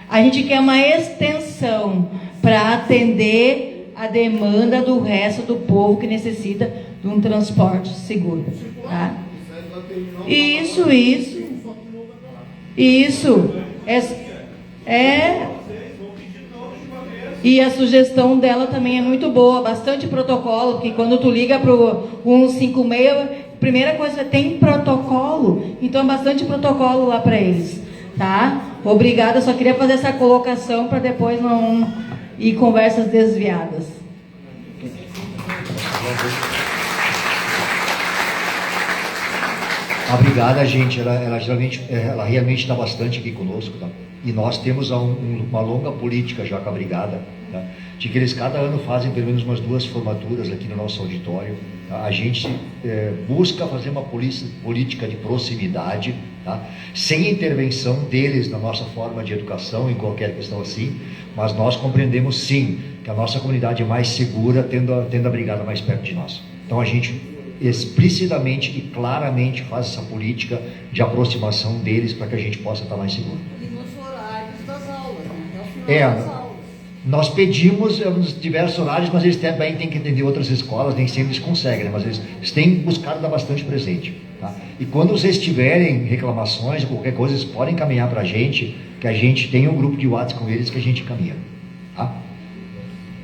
A gente quer uma extensão para atender a demanda do resto do povo que necessita de um transporte seguro. Tá? Isso. E a sugestão dela também é muito boa, bastante protocolo, porque quando tu liga para o 156, primeira coisa, tem protocolo, então é bastante protocolo lá para eles, tá? Obrigada, só queria fazer essa colocação para depois não ir conversas desviadas. Obrigada, gente. Ela realmente está bastante aqui conosco, tá? E nós temos uma longa política já com a Brigada, tá? De que eles cada ano fazem pelo menos umas 2 formaturas aqui no nosso auditório. Tá? A gente busca fazer uma política de proximidade, tá? Sem intervenção deles na nossa forma de educação, em qualquer questão assim, mas nós compreendemos sim que a nossa comunidade é mais segura tendo a Brigada mais perto de nós. Então a gente explicitamente e claramente faz essa política de aproximação deles para que a gente possa estar mais seguro. E nos horários das aulas, né? Até o final das aulas. Nós pedimos nos diversos horários, mas eles também têm que entender outras escolas, nem sempre eles conseguem, né? Mas eles têm buscado dar bastante presente. Tá? E quando vocês tiverem reclamações ou qualquer coisa, vocês podem encaminhar para a gente, que a gente tem um grupo de WhatsApp com eles que a gente encaminha. Tá?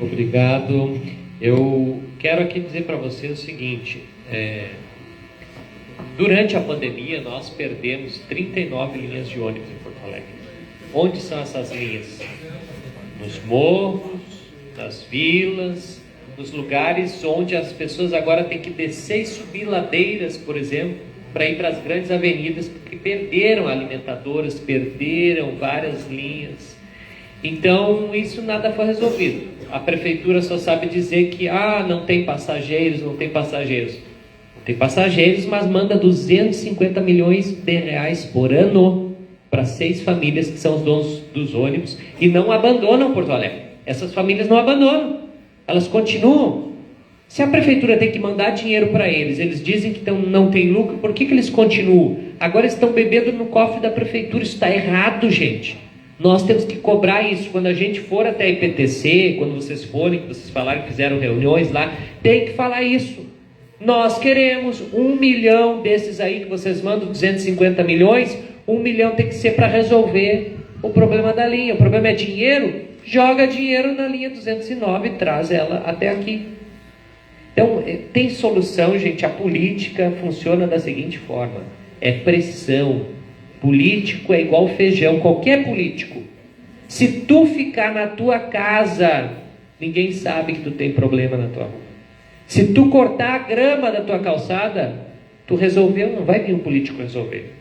Obrigado. Eu quero aqui dizer para você o seguinte, durante a pandemia nós perdemos 39 linhas de ônibus em Porto Alegre. Onde são essas linhas? Nos morros, nas vilas, nos lugares onde as pessoas agora têm que descer e subir ladeiras, por exemplo, para ir para as grandes avenidas, porque perderam alimentadoras, perderam várias linhas. Então, isso nada foi resolvido. A prefeitura só sabe dizer que não tem passageiros, não tem passageiros. Não tem passageiros, mas manda 250 milhões de reais por ano para 6 famílias que são os donos dos ônibus e não abandonam Porto Alegre. Essas famílias não abandonam, elas continuam. Se a prefeitura tem que mandar dinheiro para eles, eles dizem que não tem lucro, por que eles continuam? Agora estão bebendo no cofre da prefeitura, isso está errado, gente. Nós temos que cobrar isso. Quando a gente for até a IPTC, quando vocês forem, que vocês falaram que fizeram reuniões lá, tem que falar isso. Nós queremos 1 milhão desses aí que vocês mandam, 250 milhões, 1 milhão tem que ser para resolver o problema da linha. O problema é dinheiro, joga dinheiro na linha 209 e traz ela até aqui. Então, tem solução, gente. A política funciona da seguinte forma, é pressão. Político é igual feijão, qualquer político. Se tu ficar na tua casa, ninguém sabe que tu tem problema na tua rua. Se tu cortar a grama da tua calçada, tu resolveu, não vai vir um político resolver.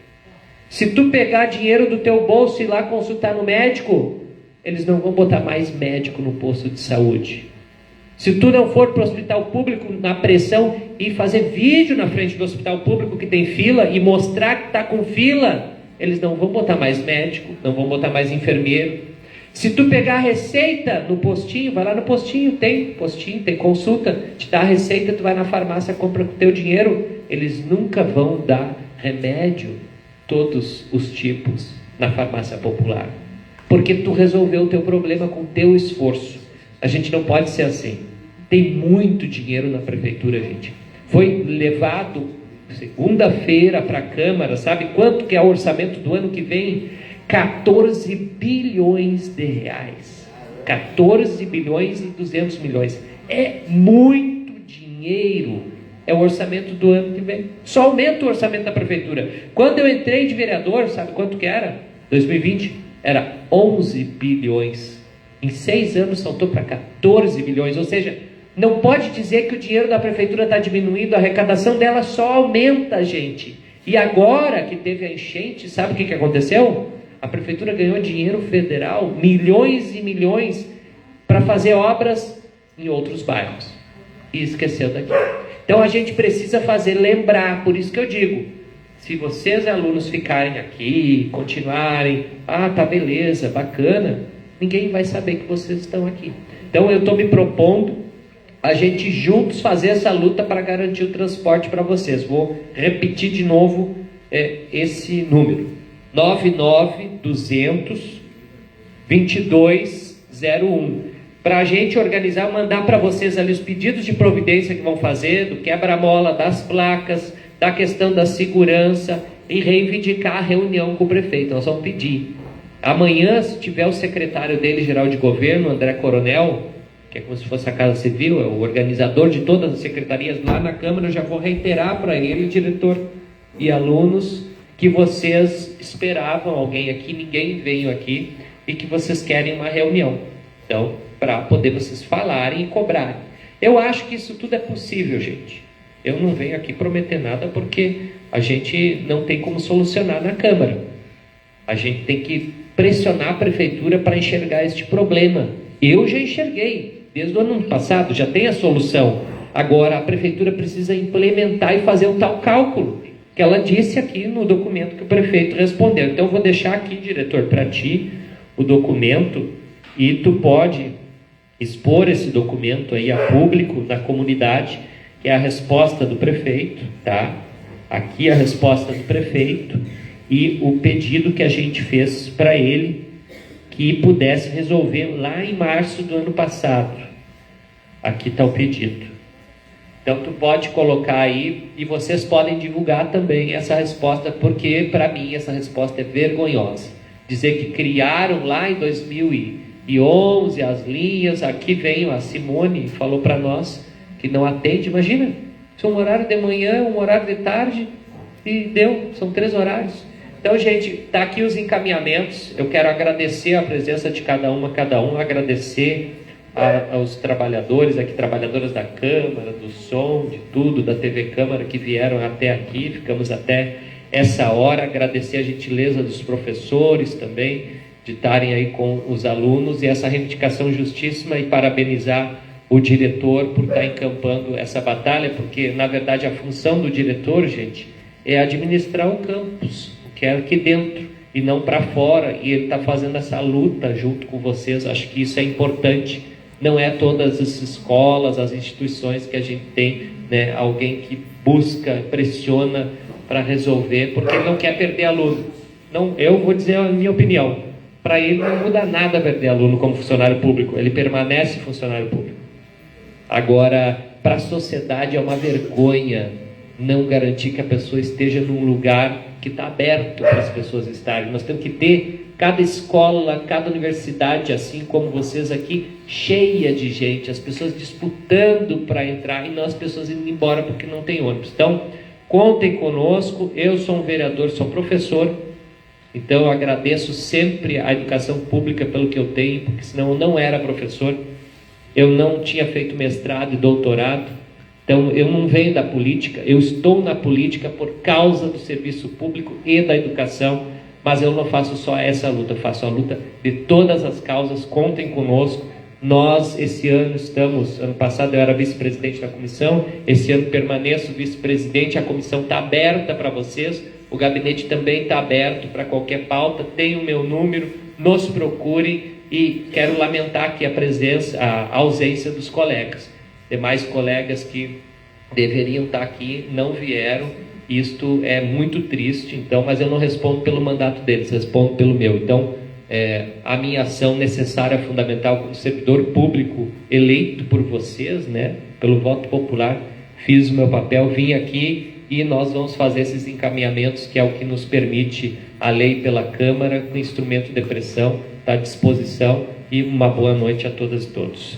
Se tu pegar dinheiro do teu bolso e ir lá consultar no médico, eles não vão botar mais médico no posto de saúde. Se tu não for para o hospital público na pressão e fazer vídeo na frente do hospital público que tem fila e mostrar que está com fila, eles não vão botar mais médico, não vão botar mais enfermeiro. Se tu pegar a receita no postinho, vai lá no postinho, tem consulta, te dá a receita, tu vai na farmácia, compra com o teu dinheiro, eles nunca vão dar remédio, todos os tipos, na farmácia popular. Porque tu resolveu o teu problema com o teu esforço. A gente não pode ser assim. Tem muito dinheiro na prefeitura, gente. Foi levado segunda-feira para a Câmara, sabe quanto que é o orçamento do ano que vem? 14 bilhões de reais. 14 bilhões e 200 milhões. É muito dinheiro. É o orçamento do ano que vem. Só aumenta o orçamento da prefeitura. Quando eu entrei de vereador, sabe quanto que era? 2020, era 11 bilhões. Em 6 anos saltou para 14 bilhões. Ou seja, não pode dizer que o dinheiro da prefeitura está diminuindo, a arrecadação dela só aumenta, gente. E agora que teve a enchente, sabe o que aconteceu? A prefeitura ganhou dinheiro federal, milhões e milhões, para fazer obras em outros bairros. e esqueceu daqui. Então a gente precisa fazer lembrar, por isso que eu digo, se vocês alunos ficarem aqui, continuarem, tá beleza, bacana, ninguém vai saber que vocês estão aqui. Então eu estou me propondo a gente juntos fazer essa luta para garantir o transporte para vocês. Vou repetir de novo esse número: 99-200-2201. Para a gente organizar, mandar para vocês ali os pedidos de providência que vão fazer, do quebra-mola, das placas, da questão da segurança, e reivindicar a reunião com o prefeito. Nós vamos pedir. Amanhã, se tiver o secretário dele, geral de governo, André Coronel, que é como se fosse a Casa Civil, é o organizador de todas as secretarias lá na Câmara, eu já vou reiterar para ele, diretor e alunos, que vocês esperavam alguém aqui, ninguém veio aqui, e que vocês querem uma reunião. Então, para poder vocês falarem e cobrarem. Eu acho que isso tudo é possível, gente. Eu não venho aqui prometer nada porque a gente não tem como solucionar na Câmara. A gente tem que pressionar a prefeitura para enxergar este problema. Eu já enxerguei, desde o ano passado, já tem a solução. Agora a prefeitura precisa implementar e fazer o tal cálculo que ela disse aqui no documento que o prefeito respondeu. Então eu vou deixar aqui, diretor, para ti o documento, e tu pode expor esse documento aí a público, na comunidade, que é a resposta do prefeito, tá? Aqui a resposta do prefeito e o pedido que a gente fez para ele, que pudesse resolver lá em março do ano passado. Aqui está o pedido. Então tu pode colocar aí, e vocês podem divulgar também essa resposta, porque para mim essa resposta é vergonhosa. Dizer que criaram lá em 2011 as linhas, aqui vem a Simone, falou para nós que não atende. Imagina, se um horário de manhã, um horário de tarde, e deu, são 3 horários. Então, gente, está aqui os encaminhamentos. Eu quero agradecer a presença de cada um, agradecer aos trabalhadores aqui, trabalhadoras da Câmara, do som, de tudo, da TV Câmara, que vieram até aqui, ficamos até essa hora. Agradecer a gentileza dos professores também, de estarem aí com os alunos, e essa reivindicação justíssima, e parabenizar o diretor por estar encampando essa batalha, porque, na verdade, a função do diretor, gente, é administrar o campus, que é aqui dentro, e não para fora, e ele está fazendo essa luta junto com vocês. Acho que isso é importante. Não é todas as escolas, as instituições que a gente tem, né, alguém que busca, pressiona para resolver, porque ele não quer perder aluno. Não, eu vou dizer a minha opinião. Para ele não muda nada perder aluno como funcionário público, ele permanece funcionário público. Agora, para a sociedade é uma vergonha não garantir que a pessoa esteja num lugar que está aberto para as pessoas estarem. Nós temos que ter cada escola, cada universidade, assim como vocês aqui, cheia de gente, as pessoas disputando para entrar, e não as pessoas indo embora porque não tem ônibus. Então, contem conosco. Eu sou um vereador, sou professor, então eu agradeço sempre a educação pública pelo que eu tenho, porque senão eu não era professor, eu não tinha feito mestrado e doutorado. Então eu não venho da política, eu estou na política por causa do serviço público e da educação, mas eu não faço só essa luta, eu faço a luta de todas as causas. Contem conosco. Nós, esse ano, ano passado eu era vice-presidente da comissão, esse ano permaneço vice-presidente, a comissão está aberta para vocês, o gabinete também está aberto para qualquer pauta, tem o meu número, nos procurem, e quero lamentar aqui a ausência dos colegas. Demais colegas que deveriam estar aqui não vieram. Isto é muito triste, então, mas eu não respondo pelo mandato deles, respondo pelo meu. Então, a minha ação necessária, fundamental, como servidor público eleito por vocês, né, pelo voto popular, fiz o meu papel, vim aqui, e nós vamos fazer esses encaminhamentos, que é o que nos permite a lei pela Câmara, com instrumento de pressão, está à disposição. E uma boa noite a todas e todos.